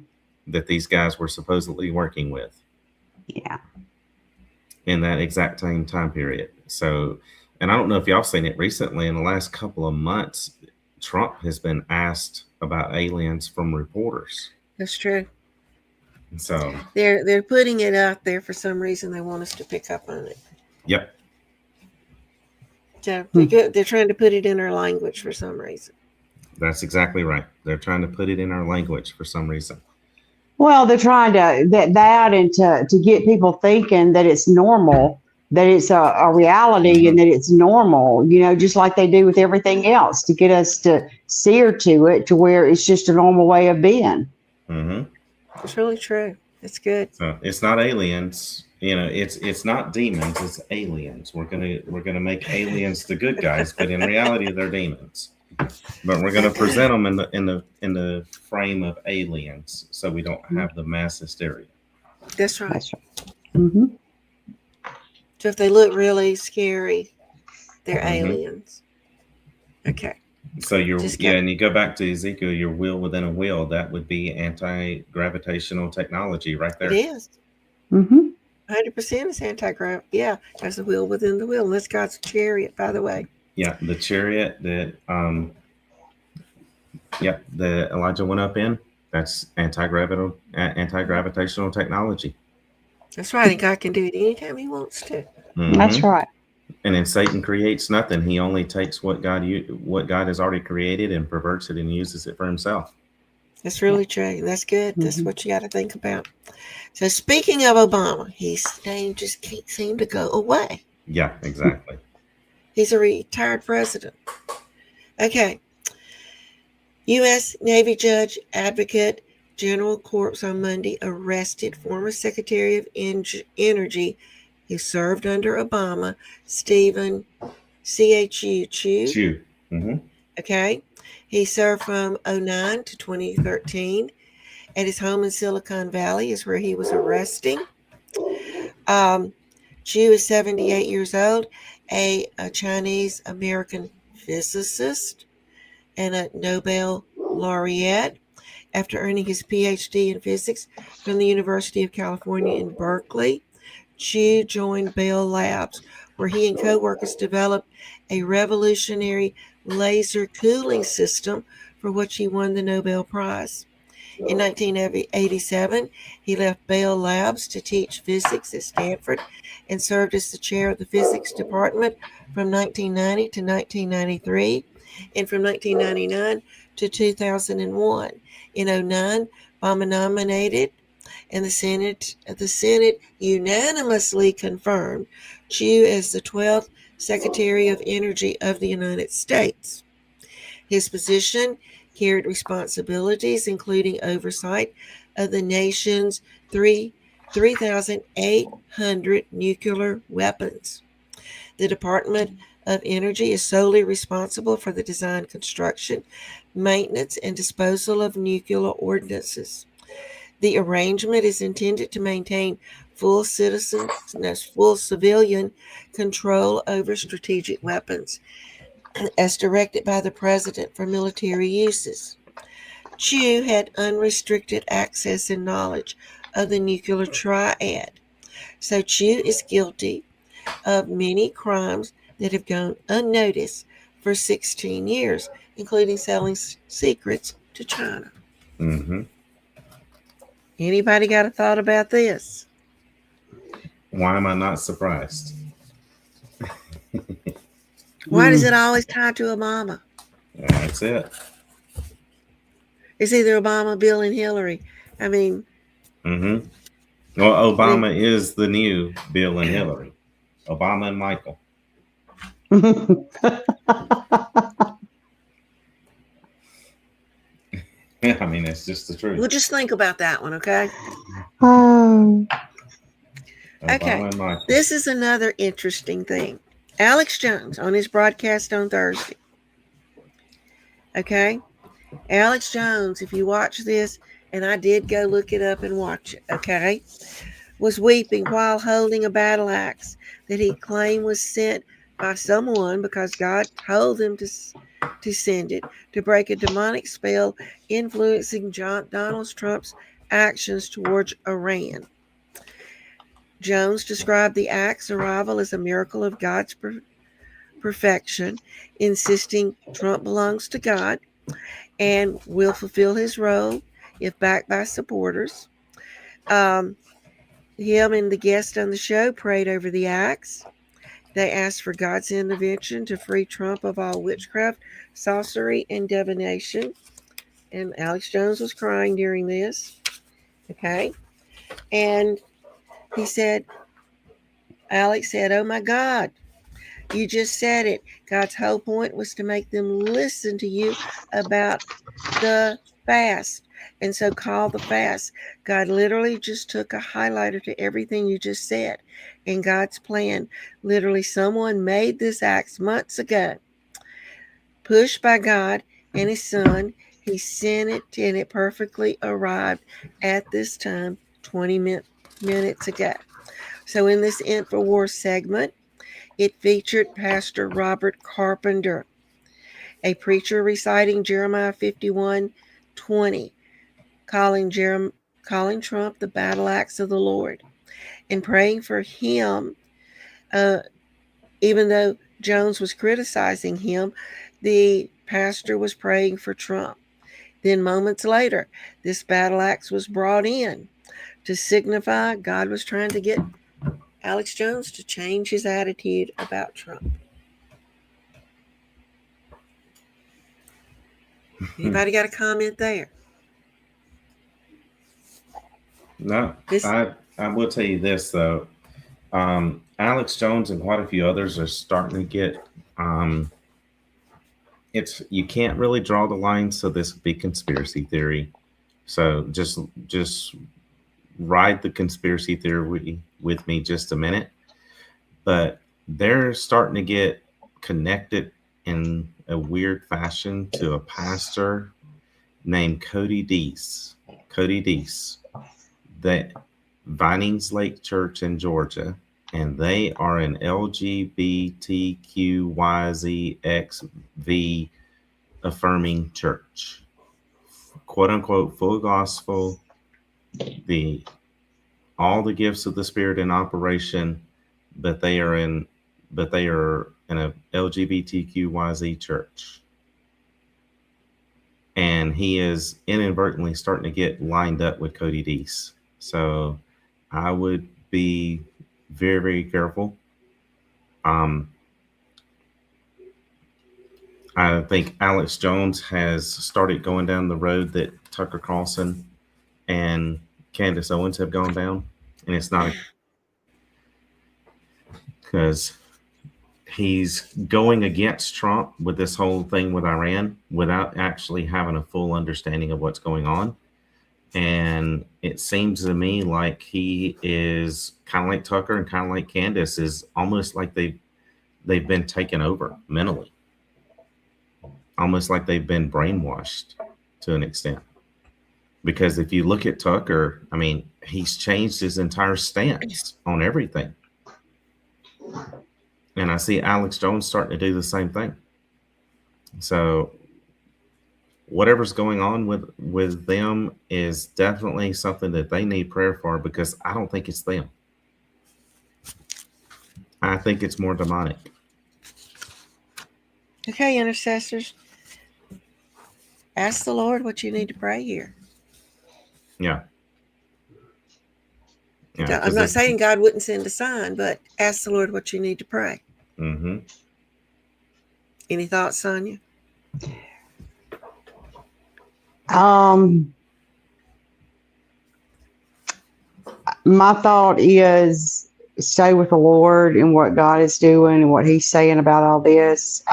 that these guys were supposedly working with yeah. in that exact same time period. So, and I don't know if y'all seen it recently in the last couple of months, Trump has been asked about aliens from reporters. That's true. So, They're putting it out there for some reason. They want us to pick up on it. yep, So Hmm. they're trying to put it in our language for some reason. that's exactly right. They're trying to put it in our language for some reason. Well, they're trying to that and to get people thinking that it's normal, that it's a reality, and Mhm. that it's normal. Just like they do with everything else, to get us to sear to it, to where it's just a normal way of being. Hmm. It's really true. It's good. So it's not aliens. It's not demons. It's aliens. We're gonna make aliens the good guys, but in reality, they're demons. But we're gonna present them in the frame of aliens, so we don't have the mass hysteria. That's right. That's right. Hmm. So if they look really scary, they're Mhm. aliens. Okay. So Just go. and you go back to Ezekiel, your will within a will. That would be anti-gravitational technology right It there. is. Hmm. 100% is anti-grav. Yeah. There's a wheel within the wheel. And that's God's chariot, by the way. Yeah, the chariot that that Elijah went up in. That's anti-gravitational technology. That's right. And God can do it anytime he wants to. That's Hmm. right. And then Satan creates nothing. He only takes what God has already created and perverts it and uses it for himself. That's really true. That's good. That's Hmm. what you got to think about. So speaking of Obama, his name just can't seem to go away. Yeah, exactly. He's a retired president. Okay. U.S. Navy Judge Advocate General Corps on Monday arrested former Secretary of Energy who served under Obama, Stephen Chu. Chew. Hmm. Okay. He served from 2009 to 2013. At his home in Silicon Valley is where he was arresting. Chu is 78 years old, a Chinese American physicist and a Nobel laureate. After earning his PhD in physics from the University of California in Berkeley, Chu joined Bell Labs, where he and co-workers developed a revolutionary laser cooling system for which he won the Nobel Prize. In 1987, he left Bell Labs to teach physics at Stanford and served as the chair of the physics department from 1990 to 1993 and from 1999 to 2001. In 2009, Obama nominated and the Senate unanimously confirmed Chu as the 12th Secretary of Energy of the United States. His position carried responsibilities including oversight of the nation's 3,800 nuclear weapons. The Department of Energy is solely responsible for the design, construction, maintenance, and disposal of nuclear ordnances. The arrangement is intended to maintain full civilian control over strategic weapons as directed by the president for military uses. Chu had unrestricted access and knowledge of the nuclear triad. So Chu is guilty of many crimes that have gone unnoticed for 16 years, including selling secrets to China. Mm-hmm. Anybody got a thought about this? Why am I not surprised? Why does it always tie to Obama? That's it. It's either Obama, Bill, and Hillary. I mean, Mm-hmm. Well, Obama is the new Bill and Hillary. Obama and Michael. Yeah, I mean, it's just the truth. we'll just think about that one, okay? Oh. Okay, Obama and Michael. this is another interesting thing. Alex Jones on his broadcast on Thursday. Okay? Alex Jones, if you watch this, and I did go look it up and watch it, okay, was weeping while holding a battle axe that he claimed was sent by someone because God told him to send it to break a demonic spell influencing Donald Trump's actions towards Iran. Jones described the axe arrival as a miracle of God's perfection, insisting Trump belongs to God and will fulfill his role if backed by supporters. Him and the guest on the show prayed over the axe. They asked for God's intervention to free Trump of all witchcraft, sorcery, and divination. And Alex Jones was crying during this. Okay. And Alex said, "Oh my God, you just said it. God's whole point was to make them listen to you about the fast. And so call the fast. God literally just took a highlighter to everything you just said. In God's plan, literally someone made this axe months ago. Pushed by God and his son, he sent it and it perfectly arrived at this time 20 minutes ago." So in this InfoWars segment, it featured Pastor Robert Carpenter, a preacher reciting Jeremiah 51:20, calling Trump the battle axe of the Lord, and praying for him. Even though Jones was criticizing him, the pastor was praying for Trump. Then moments later, this battle axe was brought in to signify God was trying to get Alex Jones to change his attitude about Trump. Anybody got a comment there? No, I will tell you this though. Alex Jones and quite a few others are starting to get you can't really draw the line, so this would be conspiracy theory. So just ride the conspiracy theory with me just a minute. But they're starting to get connected in a weird fashion to a pastor named Cody Deese. Cody Deese, that Vinings Lake Church in Georgia, and they are an LGBTQYZXV affirming church, quote unquote, full gospel, all the gifts of the Spirit in operation, but they are in a LGBTQYZ church. And he is inadvertently starting to get lined up with Cody Deese. So I would be very, very careful. I think Alex Jones has started going down the road that Tucker Carlson and Candace Owens have gone down. And it's not because he's going against Trump with this whole thing with Iran without actually having a full understanding of what's going on. And it seems to me like he is kind of like Tucker and kind of like Candace, is almost like they've been taken over mentally, almost like they've been brainwashed to an extent. Because if you look at Tucker, I mean, he's changed his entire stance on everything. And I see Alex Jones starting to do the same thing. So whatever's going on with them is definitely something that they need prayer for, because I don't think it's them. I think it's more demonic. Okay, intercessors, ask the Lord what you need to pray here. Yeah. I'm not saying God wouldn't send a sign, but ask the Lord what you need to pray. Mm-hmm. Any thoughts, Sonia? My thought is stay with the Lord and what God is doing and what He's saying about all this.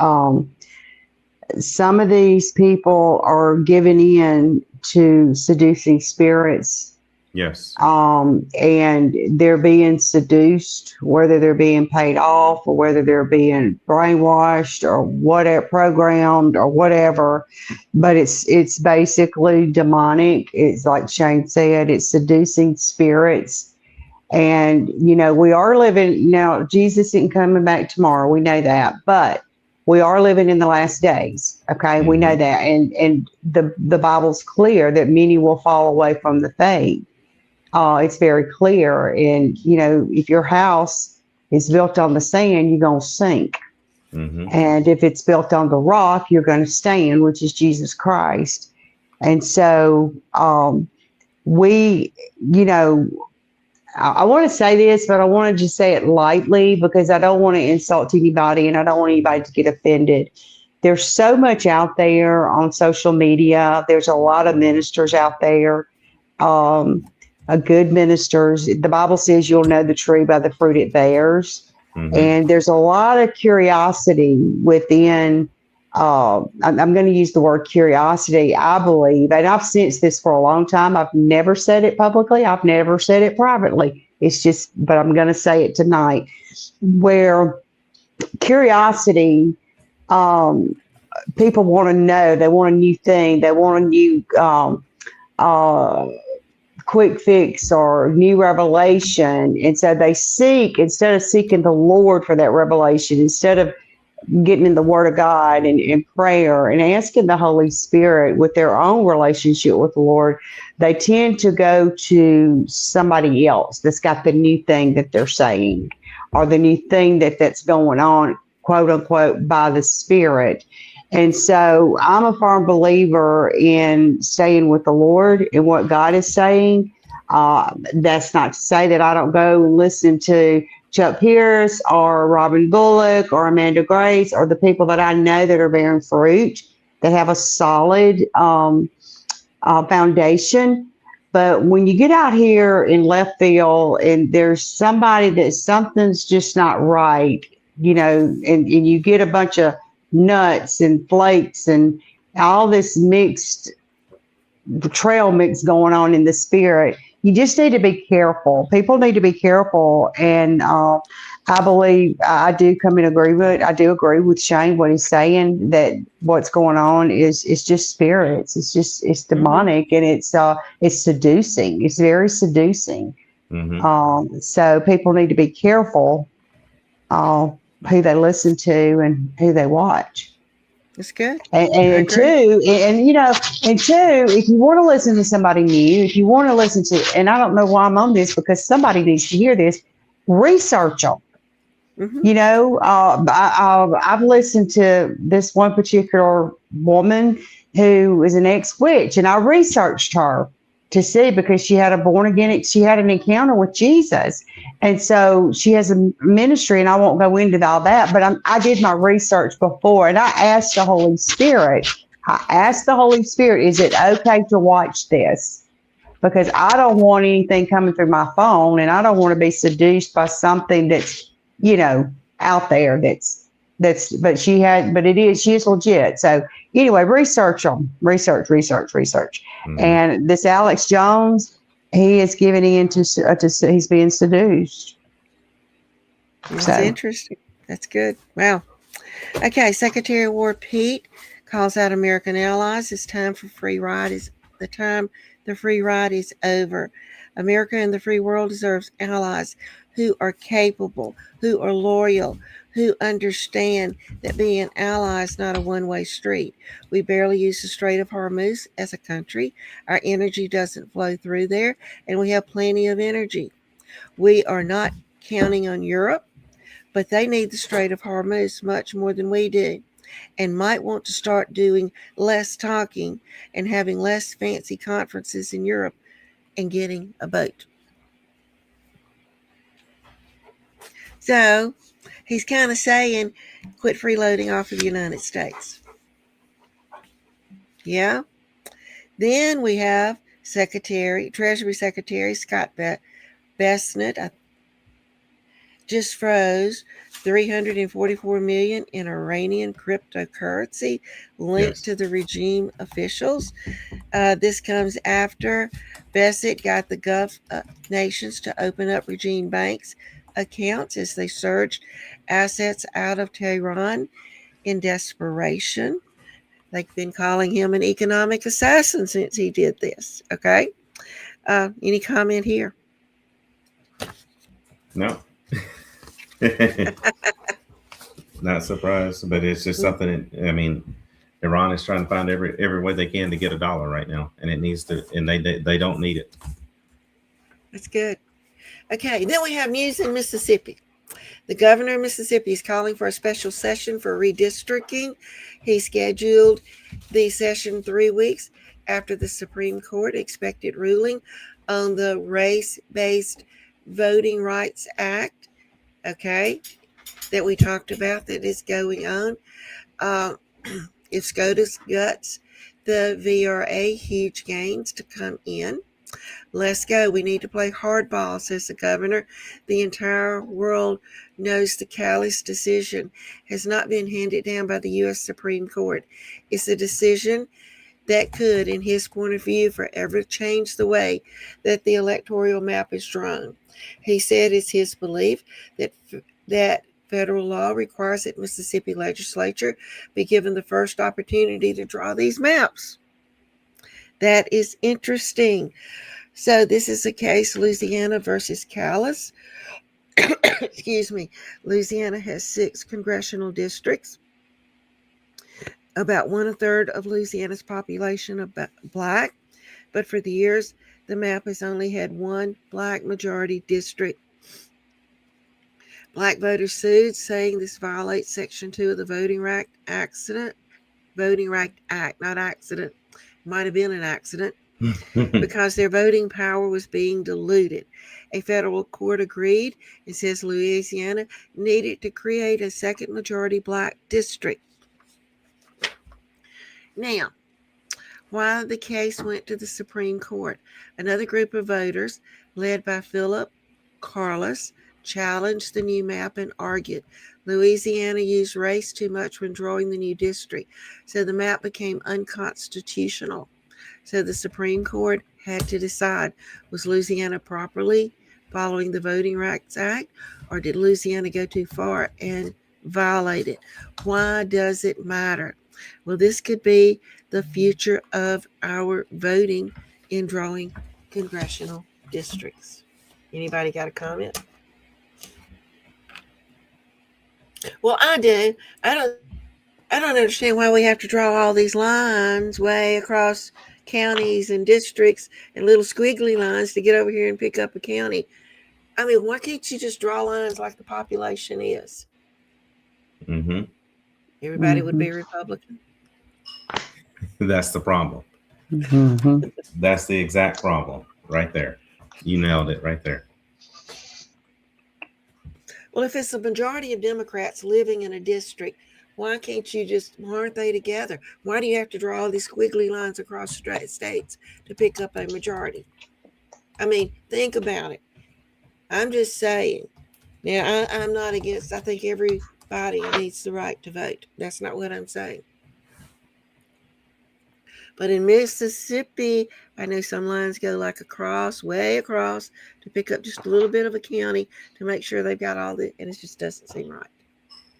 Some of these people are giving in to seducing spirits, Yes. and they're being seduced, whether they're being paid off or whether they're being brainwashed or whatever, programmed or whatever. But it's basically demonic. It's like Shane said, it's seducing spirits. And we are living now. Jesus isn't coming back tomorrow. We know that, but we are living in the last days. Okay, we know that, and the Bible's clear that many will fall away from the faith. It's very clear. And, if your house is built on the sand, you're going to sink. Mm-hmm. And if it's built on the rock, you're going to stand, which is Jesus Christ. And so we, I want to say this, but I want to just say it lightly because I don't want to insult anybody and I don't want anybody to get offended. There's so much out there on social media. There's a lot of ministers out there. Good ministers. The Bible says you'll know the tree by the fruit it bears. Mm-hmm. And there's a lot of curiosity within, I'm going to use the word curiosity, I believe, and I've sensed this for a long time. I've never said it publicly. I've never said it privately. It's just, but I'm going to say it tonight, where curiosity, people want to know, they want a new thing. They want a new, quick fix or new revelation. And so they seek, instead of seeking the Lord for that revelation, instead of getting in the Word of God and prayer and asking the Holy Spirit with their own relationship with the Lord, they tend to go to somebody else that's got the new thing that they're saying or the new thing that's going on, quote unquote, by the Spirit. And so I'm a firm believer in staying with the Lord and what God is saying. That's not to say that I don't go and listen to Chuck Pierce or Robin Bullock or Amanda Grace or the people that I know that are bearing fruit, that have a solid foundation. But when you get out here in left field and there's somebody that something's just not right, and you get a bunch of nuts and flakes and all this mixed trail mix going on in the spirit, you just need to be careful. People need to be careful. And I believe I do come in agreement. I do agree with Shane, what he's saying, that what's going on is just spirits. It's demonic, and it's seducing. It's very seducing. Mm-hmm. So people need to be careful who they listen to and who they watch. That's good. And two, if you want to listen to somebody new, if you want to listen to, and I don't know why I'm on this because somebody needs to hear this, research them. Mm-hmm. I've listened to this one particular woman who is an ex-witch, and I researched her to see, because she had she had an encounter with Jesus. And so she has a ministry, and I won't go into all that, but I did my research before, and I asked the Holy Spirit, is it okay to watch this? Because I don't want anything coming through my phone, and I don't want to be seduced by something that's, out there but she is legit. So anyway, research them, research. Mm-hmm. And this Alex Jones, he is giving in to he's being seduced. That's interesting. That's good. Wow. Okay, Secretary of War Pete calls out American allies. It's time for free ride. The time the free ride is over. America and the free world deserves allies who are capable, who are loyal, who understand that being an ally is not a one-way street. We barely use the Strait of Hormuz as a country. Our energy doesn't flow through there, and we have plenty of energy. We are not counting on Europe, but they need the Strait of Hormuz much more than we do. and might want to start doing less talking and having less fancy conferences in Europe and getting a boat. So he's kind of saying, quit freeloading off of the United States. Yeah. Then we have Treasury Secretary Scott Bessent just froze 344 million in Iranian cryptocurrency linked to the regime officials. This comes after Bessent got the Gulf nations to open up regime banks accounts as they surged assets out of Tehran in desperation. They've been calling him an economic assassin since he did this. Okay. Any comment here? No. Not surprised, but it's just something. I mean, Iran is trying to find every way they can to get a dollar right now, and it needs to, and they don't need it. That's good. Okay, then we have news in Mississippi. The governor of Mississippi is calling for a special session for redistricting. He scheduled the session 3 weeks after the Supreme Court expected ruling on the Race-Based Voting Rights Act, okay, that we talked about that is going on. If SCOTUS guts the VRA, huge gains to come in. Let's go. We need to play hardball, says the governor. The entire world knows the callous decision has not been handed down by the U.S. Supreme Court. It's a decision that could, in his point of view, forever change the way that the electoral map is drawn. He said it's his belief that federal law requires that Mississippi legislature be given the first opportunity to draw these maps. That is interesting. So this is a case, Louisiana versus Calais. Excuse me. Louisiana has 6 congressional districts. About 1/3 of Louisiana's population are black, but for the years, the map has only had 1 black majority district. Black voters sued, saying this violates Section 2 of the Voting Rights Act, not accident. Might have been an accident. Because their voting power was being diluted. A federal court agreed and says Louisiana needed to create a second majority black district. Now, while the case went to the Supreme Court, another group of voters, led by Philip Carlos, challenged the new map and argued Louisiana used race too much when drawing the new district, so the map became unconstitutional. So the Supreme Court had to decide, was Louisiana properly following the Voting Rights Act, or did Louisiana go too far and violate it? Why does it matter? Well, this could be the future of our voting in drawing congressional districts. Anybody got a comment? Well, I do. I don't understand why we have to draw all these lines way across counties and districts and little squiggly lines to get over here and pick up a county. I mean, why can't you just draw lines like the population is? Mm-hmm. Everybody would be Republican. That's the problem. Mm-hmm. That's the exact problem right there. You nailed it right there. Well, if it's a majority of Democrats living in a district, why aren't they together? Why do you have to draw all these squiggly lines across states to pick up a majority? I mean, think about it. I'm just saying. Now, I'm not against, I think everybody needs the right to vote. That's not what I'm saying. But in Mississippi, I know some lines go like way across to pick up just a little bit of a county to make sure they've got all the, and it just doesn't seem right.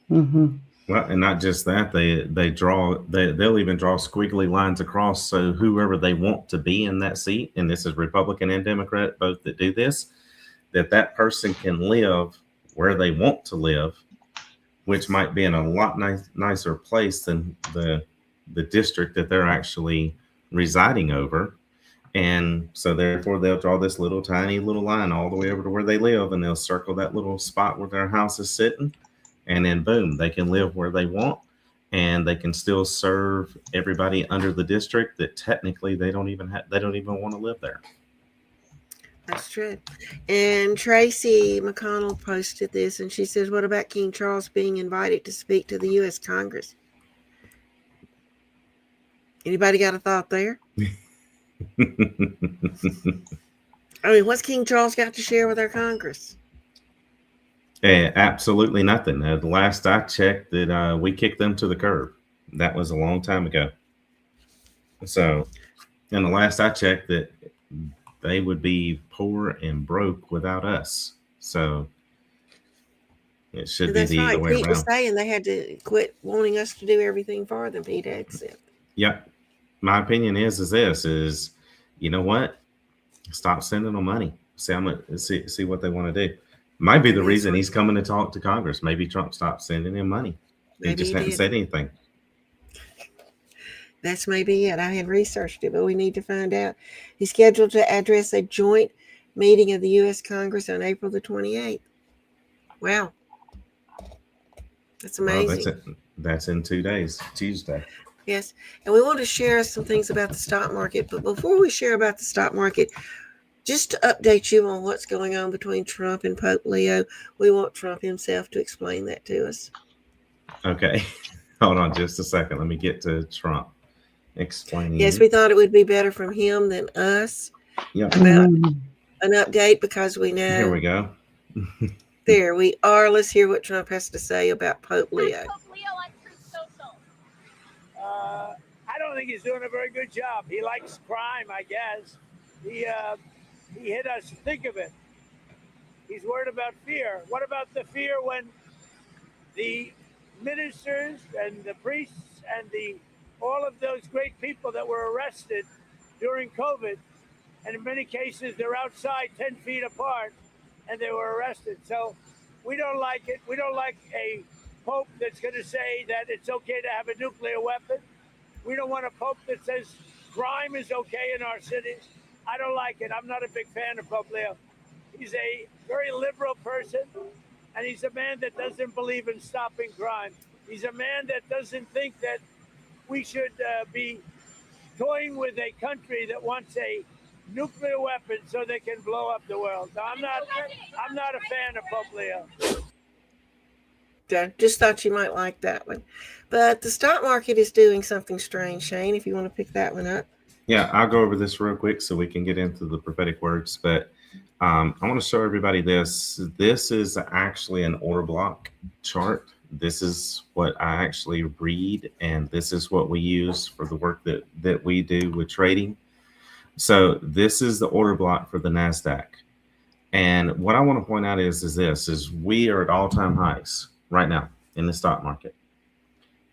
Mm-hmm. Well, and not just that, they'll even draw squiggly lines across, so whoever they want to be in that seat, and this is Republican and Democrat both that do this, that person can live where they want to live, which might be in a lot nicer place than the district that they're actually residing over. And so therefore they'll draw this little tiny little line all the way over to where they live, and they'll circle that little spot where their house is sitting. And then boom, they can live where they want. and they can still serve everybody under the district that technically they don't even want to live there. That's true. And Tracy McConnell posted this, and she says, what about King Charles being invited to speak to the U.S. Congress? Anybody got a thought there? I mean, what's King Charles got to share with our Congress? Absolutely nothing. The last I checked, that we kicked them to the curb. That was a long time ago. So, and the last I checked, that they would be poor and broke without us. So it should be the other way Pete was around. saying they had to quit wanting us to do everything for them. Pete had said. Yep. My opinion is this, you know what? Stop sending them money. See what they want to do. Might be the reason he's coming to talk to Congress. Maybe Trump stopped sending him money. He just hadn't said anything. That's maybe it. I had researched it, but we need to find out. He's scheduled to address a joint meeting of the U.S. Congress on April the 28th. Wow. That's amazing. Well, that's in 2 days, Tuesday. Yes. And we want to share some things about the stock market. But before we share about the stock market, just to update you on what's going on between Trump and Pope Leo, we want Trump himself to explain that to us. Okay. Hold on just a second. Let me get to Trump explaining. Yes, we thought it would be better from him than us about an update, because we know. Here we go. There we are. Let's hear what Trump has to say about Pope Leo. Pope Leo on Truth Social. I don't think he's doing a very good job. He likes crime, I guess. He hit us. Think of it. He's worried about fear. What about the fear when the ministers and the priests and all of those great people that were arrested during COVID, and in many cases they're outside 10 feet apart and they were arrested. So we don't like it. We don't like a pope that's going to say that it's okay to have a nuclear weapon. We don't want a pope that says crime is okay in our cities. I don't like it. I'm not a big fan of Pope Leo. He's a very liberal person, and he's a man that doesn't believe in stopping crime. He's a man that doesn't think that we should be toying with a country that wants a nuclear weapon so they can blow up the world. So I'm not a fan of Pope Leo. Just thought you might like that one. But the stock market is doing something strange, Shane, if you want to pick that one up. Yeah, I'll go over this real quick so we can get into the prophetic words. But I want to show everybody this. This is actually an order block chart. This is what I actually read, and this is what we use for the work that we do with trading. So this is the order block for the NASDAQ. And what I want to point out is we are at all-time highs right now in the stock market.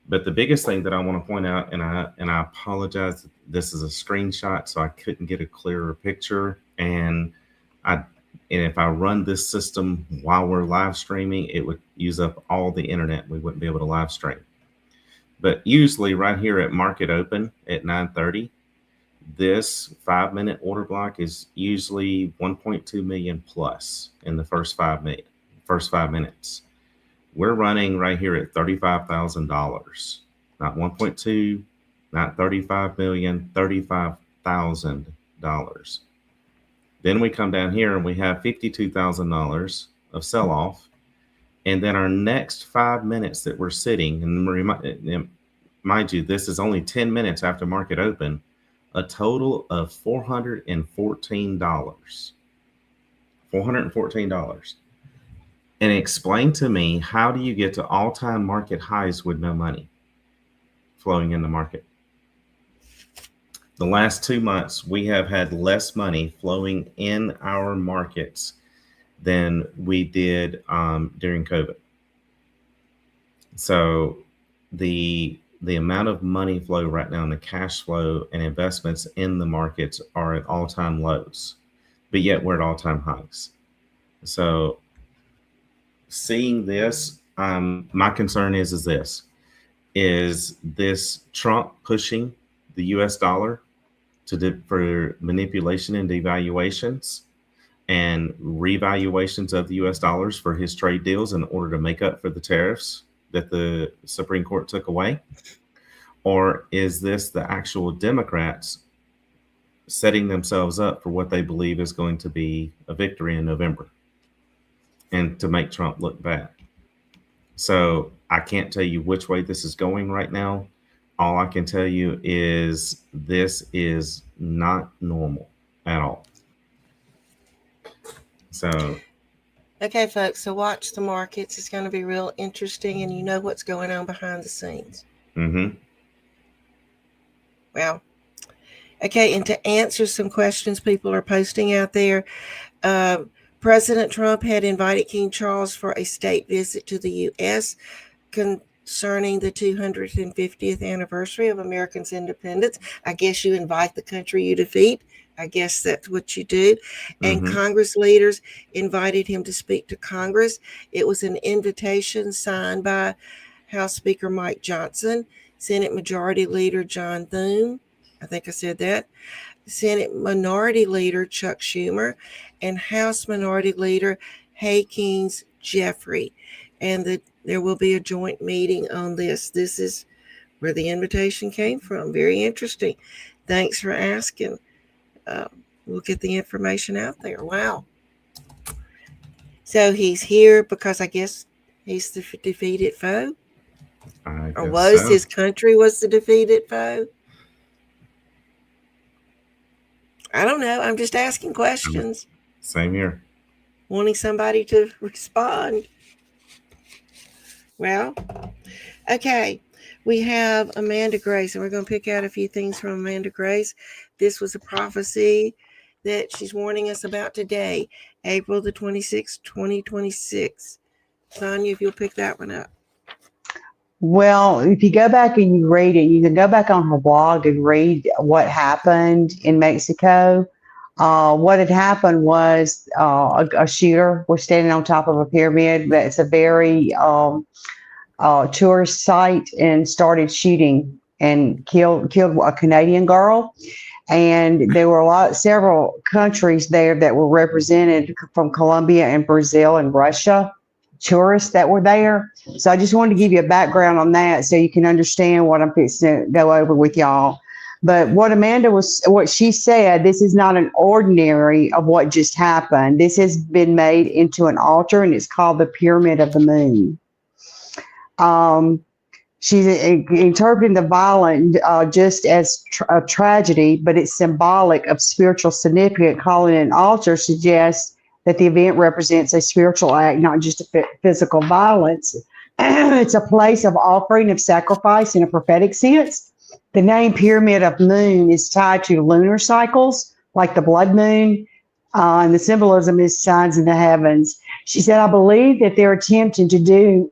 But the biggest thing that I want to point out, and I apologize, this is a screenshot, so I couldn't get a clearer picture. And if I run this system while we're live streaming, it would use up all the internet. We wouldn't be able to live stream. But usually right here at market open at 9:30, this 5-minute order block is usually 1.2 million plus in the first 5 minutes. We're running right here at $35,000, not 1.2, not 35 million, $35,000. Then we come down here and we have $52,000 of sell-off. And then our next 5 minutes that we're sitting, and mind you, this is only 10 minutes after market open, a total of $414. $414. And explain to me, how do you get to all-time market highs with no money flowing in the market? The last 2 months, we have had less money flowing in our markets than we did during COVID. So the amount of money flow right now, and the cash flow and investments in the markets are at all-time lows, but yet we're at all-time highs. So seeing this, my concern is this Trump pushing the U.S. dollar for manipulation and devaluations and revaluations of the U.S. dollars for his trade deals in order to make up for the tariffs that the Supreme Court took away? Or is this the actual Democrats setting themselves up for what they believe is going to be a victory in November and to make Trump look bad? So I can't tell you which way this is going right now. All I can tell you is this is not normal at all. So, Okay, folks, so watch the markets. It's going to be real interesting, and you know what's going on behind the scenes. Well, okay, and to answer some questions people are posting out there, President Trump had invited King Charles for a state visit to the U.S. concerning the 250th anniversary of Americans' independence. I guess you invite the country you defeat. I guess that's what you do. And Congress leaders invited him to speak to Congress. It was an invitation signed by House Speaker Mike Johnson, Senate Majority Leader John Thune, I think I said that, Senate Minority Leader Chuck Schumer, and House Minority Leader Hakeem Jeffrey. And there will be a joint meeting on this. This is where the invitation came from. Very interesting. Thanks for asking. We'll get the information out there. Wow. So he's here because I guess he's the defeated foe? Or was his country was the defeated foe? I don't know. I'm just asking questions. Same here. Wanting somebody to respond. Well, okay. We have Amanda Grace, and we're going to pick out a few things from Amanda Grace. This was a prophecy that she's warning us about today, April the 26th, 2026. Sonia, if you'll pick that one up. Well, if you go back and you read it, you can go back on her blog and read what happened in Mexico. What had happened was a shooter was standing on top of a pyramid. That's a very tourist site, and started shooting and killed a Canadian girl. And there were several countries there that were represented from Colombia and Brazil and Russia, tourists that were there. So I just wanted to give you a background on that so you can understand what I'm fixing to go over with y'all. But what she said, this is not an ordinary of what just happened. This has been made into an altar, and it's called the Pyramid of the Moon. She's interpreting the violent just as a tragedy, but it's symbolic of spiritual significance. Calling it an altar suggests that the event represents a spiritual act, not just a physical violence. It's a place of offering, of sacrifice in a prophetic sense. The name Pyramid of Moon is tied to lunar cycles, like the blood moon, and the symbolism is signs in the heavens. She said, I believe that they're attempting to do,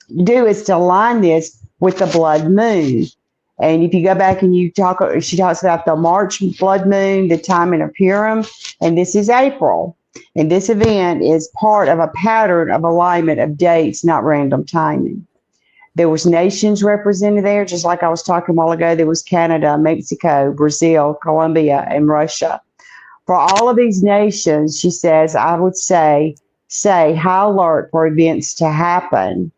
is to align this with the blood moon. And if you go back and she talks about the March blood moon, the timing of Purim, and this is April. And this event is part of a pattern of alignment of dates, not random timing. There was nations represented there, just like I was talking a while ago. There was Canada, Mexico, Brazil, Colombia, and Russia. For all of these nations, she says, I would say high alert for events to happen.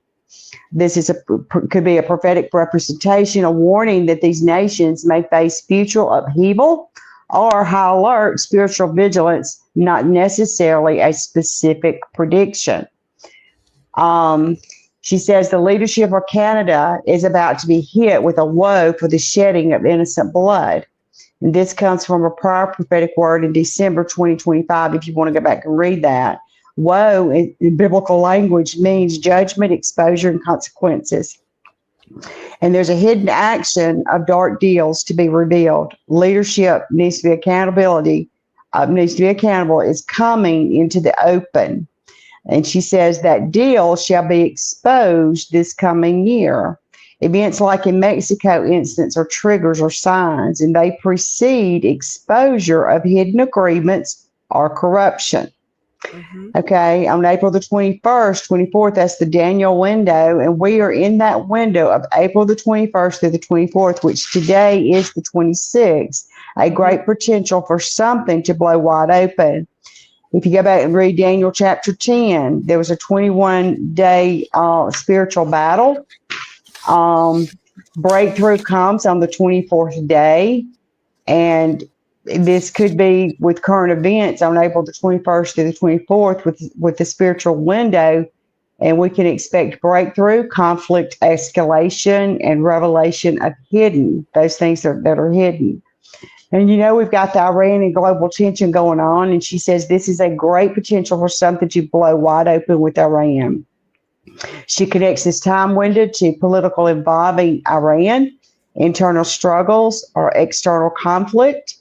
This could be a prophetic representation, a warning that these nations may face future upheaval, or high alert, spiritual vigilance, not necessarily a specific prediction. She says the leadership of Canada is about to be hit with a woe for the shedding of innocent blood. And this comes from a prior prophetic word in December 2025, if you want to go back and read that. Woe in biblical language means judgment, exposure, and consequences. And there's a hidden action of dark deals to be revealed. Leadership needs to be accountable, is coming into the open. And she says that deal shall be exposed this coming year. Events like in Mexico instance are triggers or signs, and they precede exposure of hidden agreements or corruption. Okay, on April the 21st, 24th, that's the Daniel window, and we are in that window of April the 21st through the 24th, which today is the 26th, a great potential for something to blow wide open. If you go back and read Daniel chapter 10, there was a 21-day spiritual battle. Breakthrough comes on the 24th day. And this could be with current events on April the 21st to the 24th with the spiritual window. And we can expect breakthrough, conflict escalation, and revelation of those things that are hidden. And we've got the Iran and global tension going on. And she says this is a great potential for something to blow wide open with Iran. She connects this time window to political involving Iran, internal struggles, or external conflict.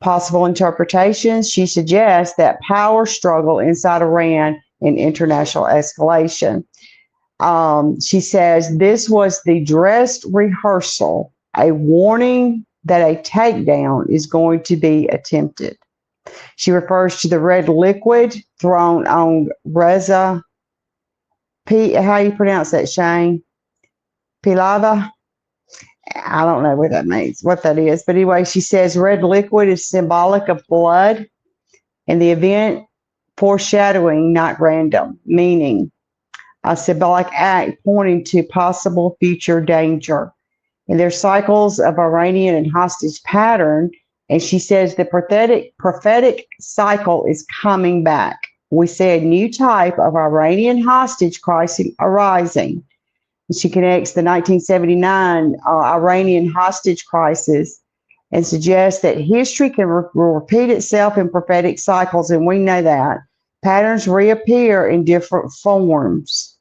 Possible interpretations. She suggests that power struggle inside Iran and international escalation. She says this was the dressed rehearsal, a warning that a takedown is going to be attempted. She refers to the red liquid thrown on Reza how you pronounce that, Shane? Pilava? I don't know what that is. But anyway, she says red liquid is symbolic of blood and the event foreshadowing, not random, meaning a symbolic act pointing to possible future danger. And there's cycles of Iranian and hostage pattern. And she says the prophetic cycle is coming back. We see a new type of Iranian hostage crisis arising. She connects the 1979 Iranian hostage crisis and suggests that history can repeat itself in prophetic cycles, and we know that. Patterns reappear in different forms.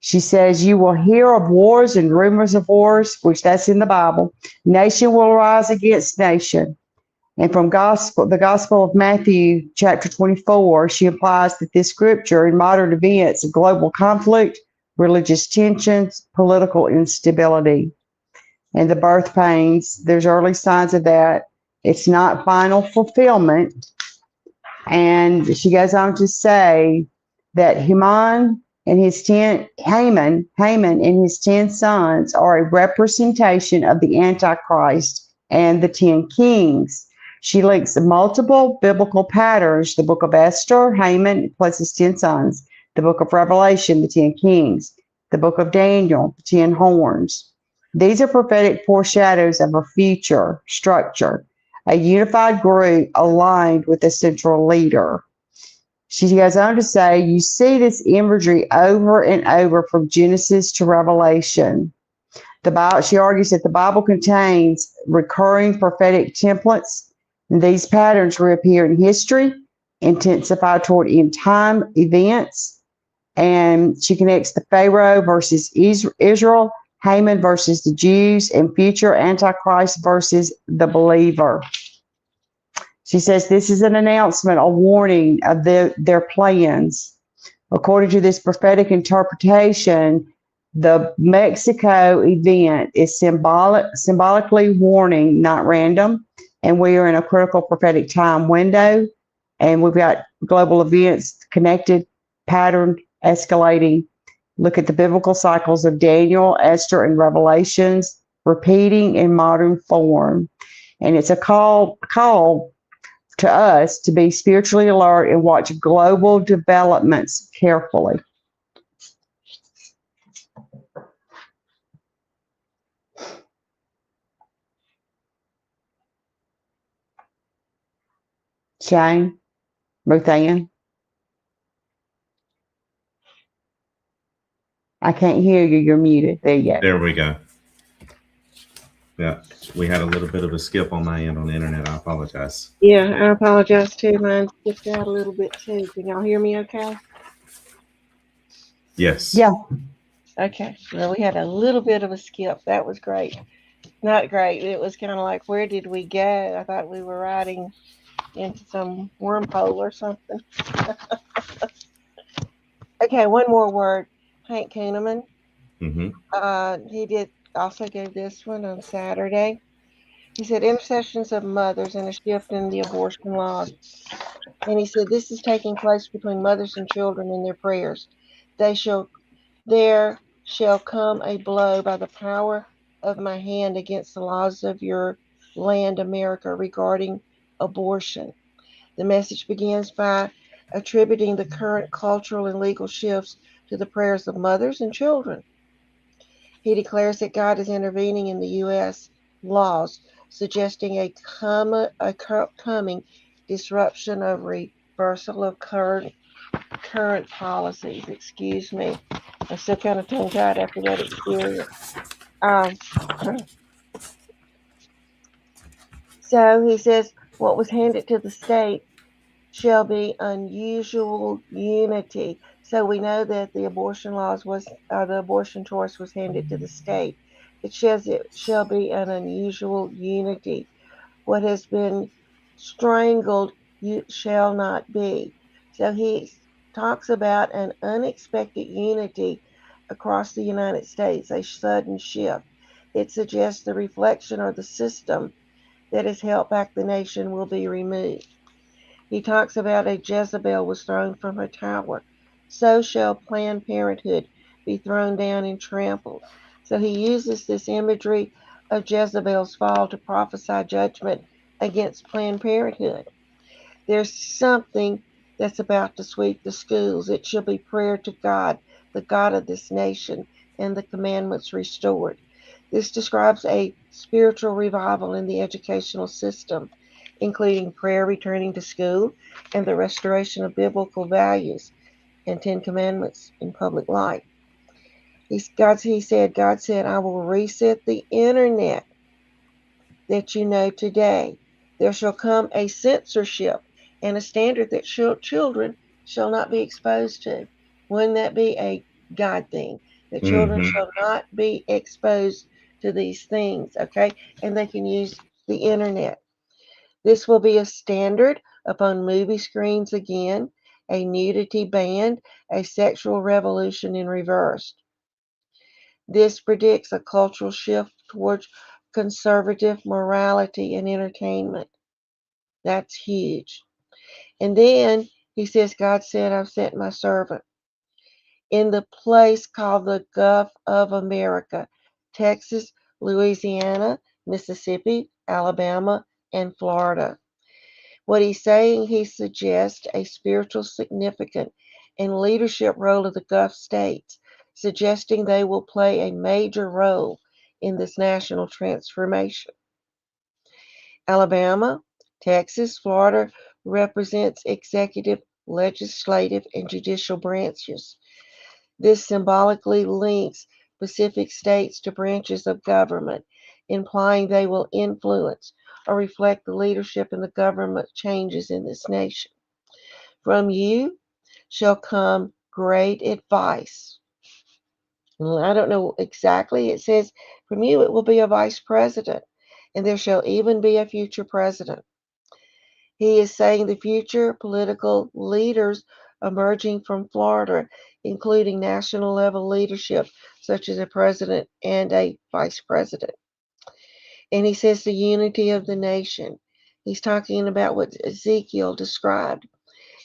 She says, you will hear of wars and rumors of wars, which that's in the Bible. Nation will rise against nation. And from the Gospel of Matthew, chapter 24, she implies that this scripture in modern events, global conflict, religious tensions, political instability, and the birth pains, there's early signs of that. It's not final fulfillment. And she goes on to say that Haman and his 10 sons are a representation of the Antichrist and the 10 kings. She links multiple biblical patterns, the book of Esther, Haman plus his 10 sons, the book of Revelation, the 10 kings, the book of Daniel, the 10 horns. These are prophetic foreshadows of a future structure, a unified group aligned with a central leader. She goes on to say, you see this imagery over and over from Genesis to Revelation. She argues that the Bible contains recurring prophetic templates. And these patterns reappear in history, intensify toward end time events. And she connects the Pharaoh versus Israel, Haman versus the Jews, and future Antichrist versus the believer. She says this is an announcement, a warning of their plans. According to this prophetic interpretation, the Mexico event is symbolically warning, not random. And we are in a critical prophetic time window. And we've got global events connected, patterned, escalating. Look at the biblical cycles of Daniel, Esther, and Revelations repeating in modern form. And it's a call to us to be spiritually alert and watch global developments carefully. Shane, Ruth Ann, I can't hear you. You're muted. There you go. There we go. Yeah, we had a little bit of a skip on my end on the internet. I apologize. Yeah, I apologize too. Mine skipped out a little bit too. Can y'all hear me okay? Yes. Yeah. Okay. Well, we had a little bit of a skip. That was great. Not great. It was kind of like, where did we go? I thought we were riding into some wormhole or something. Okay, one more word. Hank Kahneman. He also gave this one on Saturday. He said intercessions of mothers and a shift in the abortion laws. And he said this is taking place between mothers and children in their prayers. There shall come a blow by the power of my hand against the laws of your land, America, regarding abortion. The message begins by attributing the current cultural and legal shifts to the prayers of mothers and children. He declares that God is intervening in the U.S. laws, suggesting a coming disruption of reversal of current policies. Excuse me. I'm still kind of tongue tied after that experience. Um, so he says, what was handed to the state shall be unusual unity. So we know that the abortion the abortion choice was handed to the state. It says it shall be an unusual unity. What has been strangled shall not be. So he talks about an unexpected unity across the United States, a sudden shift. It suggests the reflection or the system that has held back the nation will be removed. He talks about a Jezebel was thrown from her tower. So shall Planned Parenthood be thrown down and trampled. So he uses this imagery of Jezebel's fall to prophesy judgment against Planned Parenthood. There's something that's about to sweep the schools. It shall be prayer to God, the God of this nation, and the commandments restored. This describes a spiritual revival in the educational system, including prayer returning to school and the restoration of biblical values and Ten Commandments in public life. God said, I will reset the internet that you know today. There shall come a censorship and a standard that children shall not be exposed to. Wouldn't that be a God thing? The children shall not be exposed to these things, okay? And they can use the internet. This will be a standard upon movie screens again, a nudity ban, a sexual revolution in reverse. This predicts a cultural shift towards conservative morality and entertainment. That's huge. And then he says, God said, I've sent my servant in the place called the Gulf of America, Texas, Louisiana, Mississippi, Alabama, and Florida. What he's saying, he suggests a spiritual significance and leadership role of the Gulf states, suggesting they will play a major role in this national transformation. Alabama, Texas, Florida represents executive, legislative, and judicial branches. This symbolically links specific states to branches of government, implying they will influence or reflect the leadership and the government changes in this nation. From you shall come great advice. Well, I don't know exactly. It says, from you it will be a vice president, and there shall even be a future president. He is saying the future political leaders emerging from Florida, including national level leadership, such as a president and a vice president. And he says the unity of the nation. He's talking about what Ezekiel described.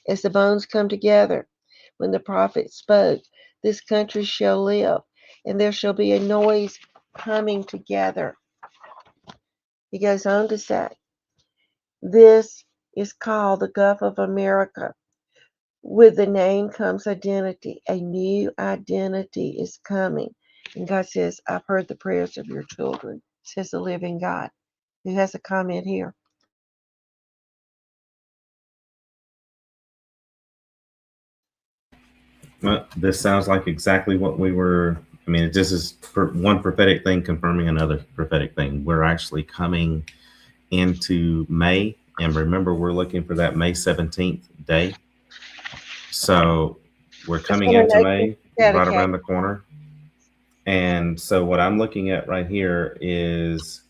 As the bones come together, when the prophet spoke, this country shall live, and there shall be a noise coming together. He goes on to say, this is called the Gulf of America. With the name comes identity. A new identity is coming. And God says, I've heard the prayers of your children, says the living God. Who has a comment here? Well, this sounds like exactly what we were. I mean, this is one prophetic thing confirming another prophetic thing. We're actually coming into May. And remember, we're looking for that May 17th day. So we're coming into May, right around the corner. And so what I'm looking at right here is,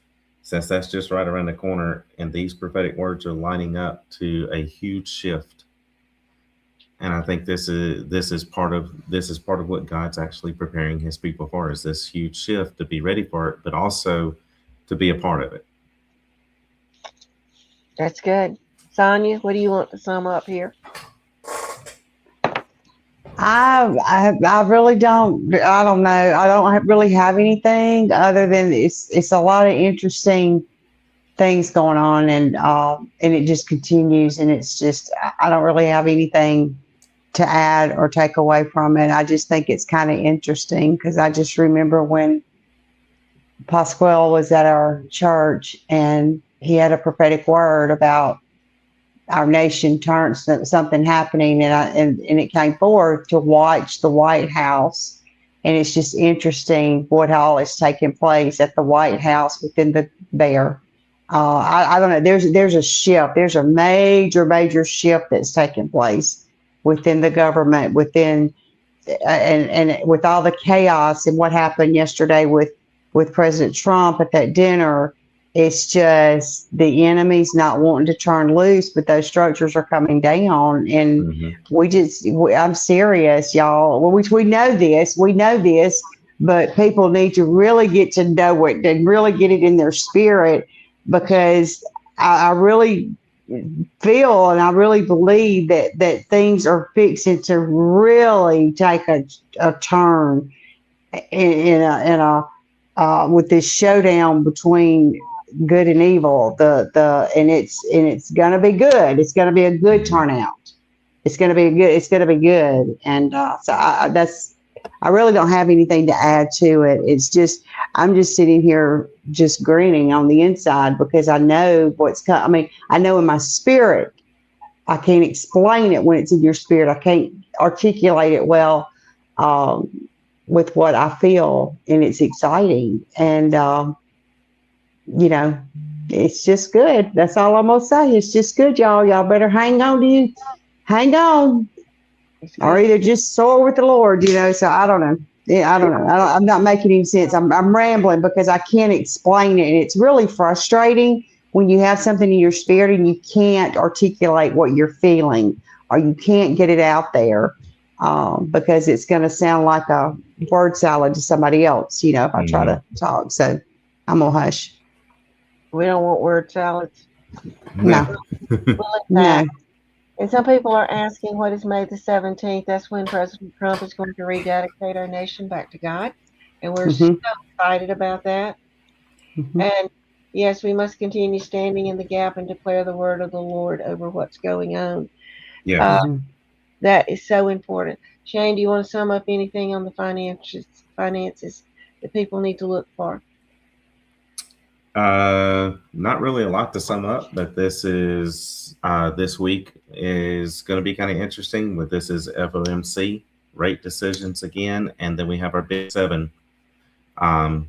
since that's just right around the corner and these prophetic words are lining up to a huge shift. And I think this is part of what God's actually preparing his people for, is this huge shift, to be ready for it, but also to be a part of it. That's good. Sonia, what do you want to sum up here? I really don't. I don't know. I don't really have anything other than it's a lot of interesting things going on, and it just continues, and it's just I don't really have anything to add or take away from it. I just think it's kind of interesting because I just remember when Pasquale was at our church and he had a prophetic word about our nation turns something happening, and it came forward to watch the White House, and it's just interesting what all is taking place at the White House within the there. I don't know. There's a shift. There's a major shift that's taking place within the government, within and with all the chaos and what happened yesterday with President Trump at that dinner. It's just the enemy's not wanting to turn loose, but those structures are coming down, and I'm serious, y'all. Well, we know this, but people need to really get to know it and really get it in their spirit, because I really feel and I really believe that things are fixing to really take a turn in a with this showdown between good and evil. And it's gonna be good. It's gonna be a good turnout. It's gonna be good. It's gonna be good. And so I really don't have anything to add to it. It's just I'm just sitting here just grinning on the inside because I know what's coming. I mean, I know in my spirit. I can't explain it when it's in your spirit. I can't articulate it well with what I feel, and it's exciting. And it's just good. That's all I'm gonna say. It's just good, y'all. Y'all better hang on. Hang on, or either just soar with the Lord. So I don't know. Yeah, I don't know. I'm not making any sense. I'm rambling because I can't explain it, and it's really frustrating when you have something in your spirit and you can't articulate what you're feeling, or you can't get it out there, because it's going to sound like a word salad to somebody else. If I try to talk. So I'm gonna hush. We don't want word salads. No. No. And some people are asking, what is May the 17th? That's when President Trump is going to rededicate our nation back to God. And we're so excited about that. And yes, we must continue standing in the gap and declare the word of the Lord over what's going on. Yeah. That is so important. Shane, do you want to sum up anything on the finances that people need to look for? Not really a lot to sum up, but this week is going to be kind of interesting. With this is FOMC rate decisions again, and then we have our Big Seven. Our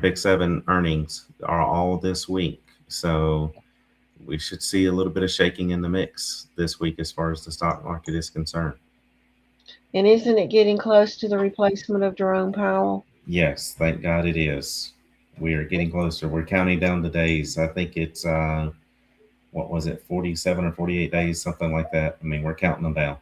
Big Seven earnings are all this week, so we should see a little bit of shaking in the mix this week as far as the stock market is concerned. And isn't it getting close to the replacement of Jerome Powell? Yes, thank God it is. We are getting closer. We're counting down the days. I think it's, 47 or 48 days, something like that. I mean, we're counting them down.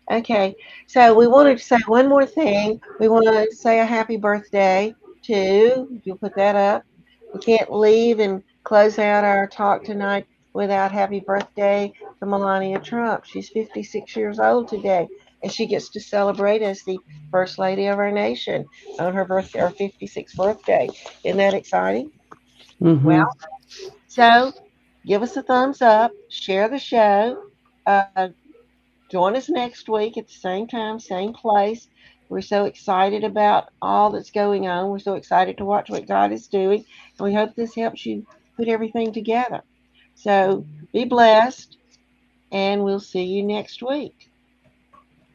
Okay. So we wanted to say one more thing. We want to say a happy birthday to, you'll put that up. We can't leave and close out our talk tonight without happy birthday to Melania Trump. She's 56 years old today, and she gets to celebrate as the First Lady of our nation on her 56th birthday. Isn't that exciting? Well, so give us a thumbs up, share the show. Join us next week at the same time, same place. We're so excited about all that's going on. We're so excited to watch what God is doing. And we hope this helps you put everything together. So be blessed, and we'll see you next week.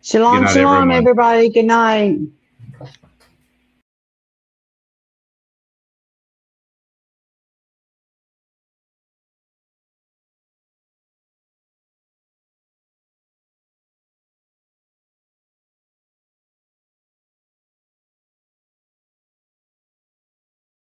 Shalom, Good night, shalom, everyone. everybody. Good night.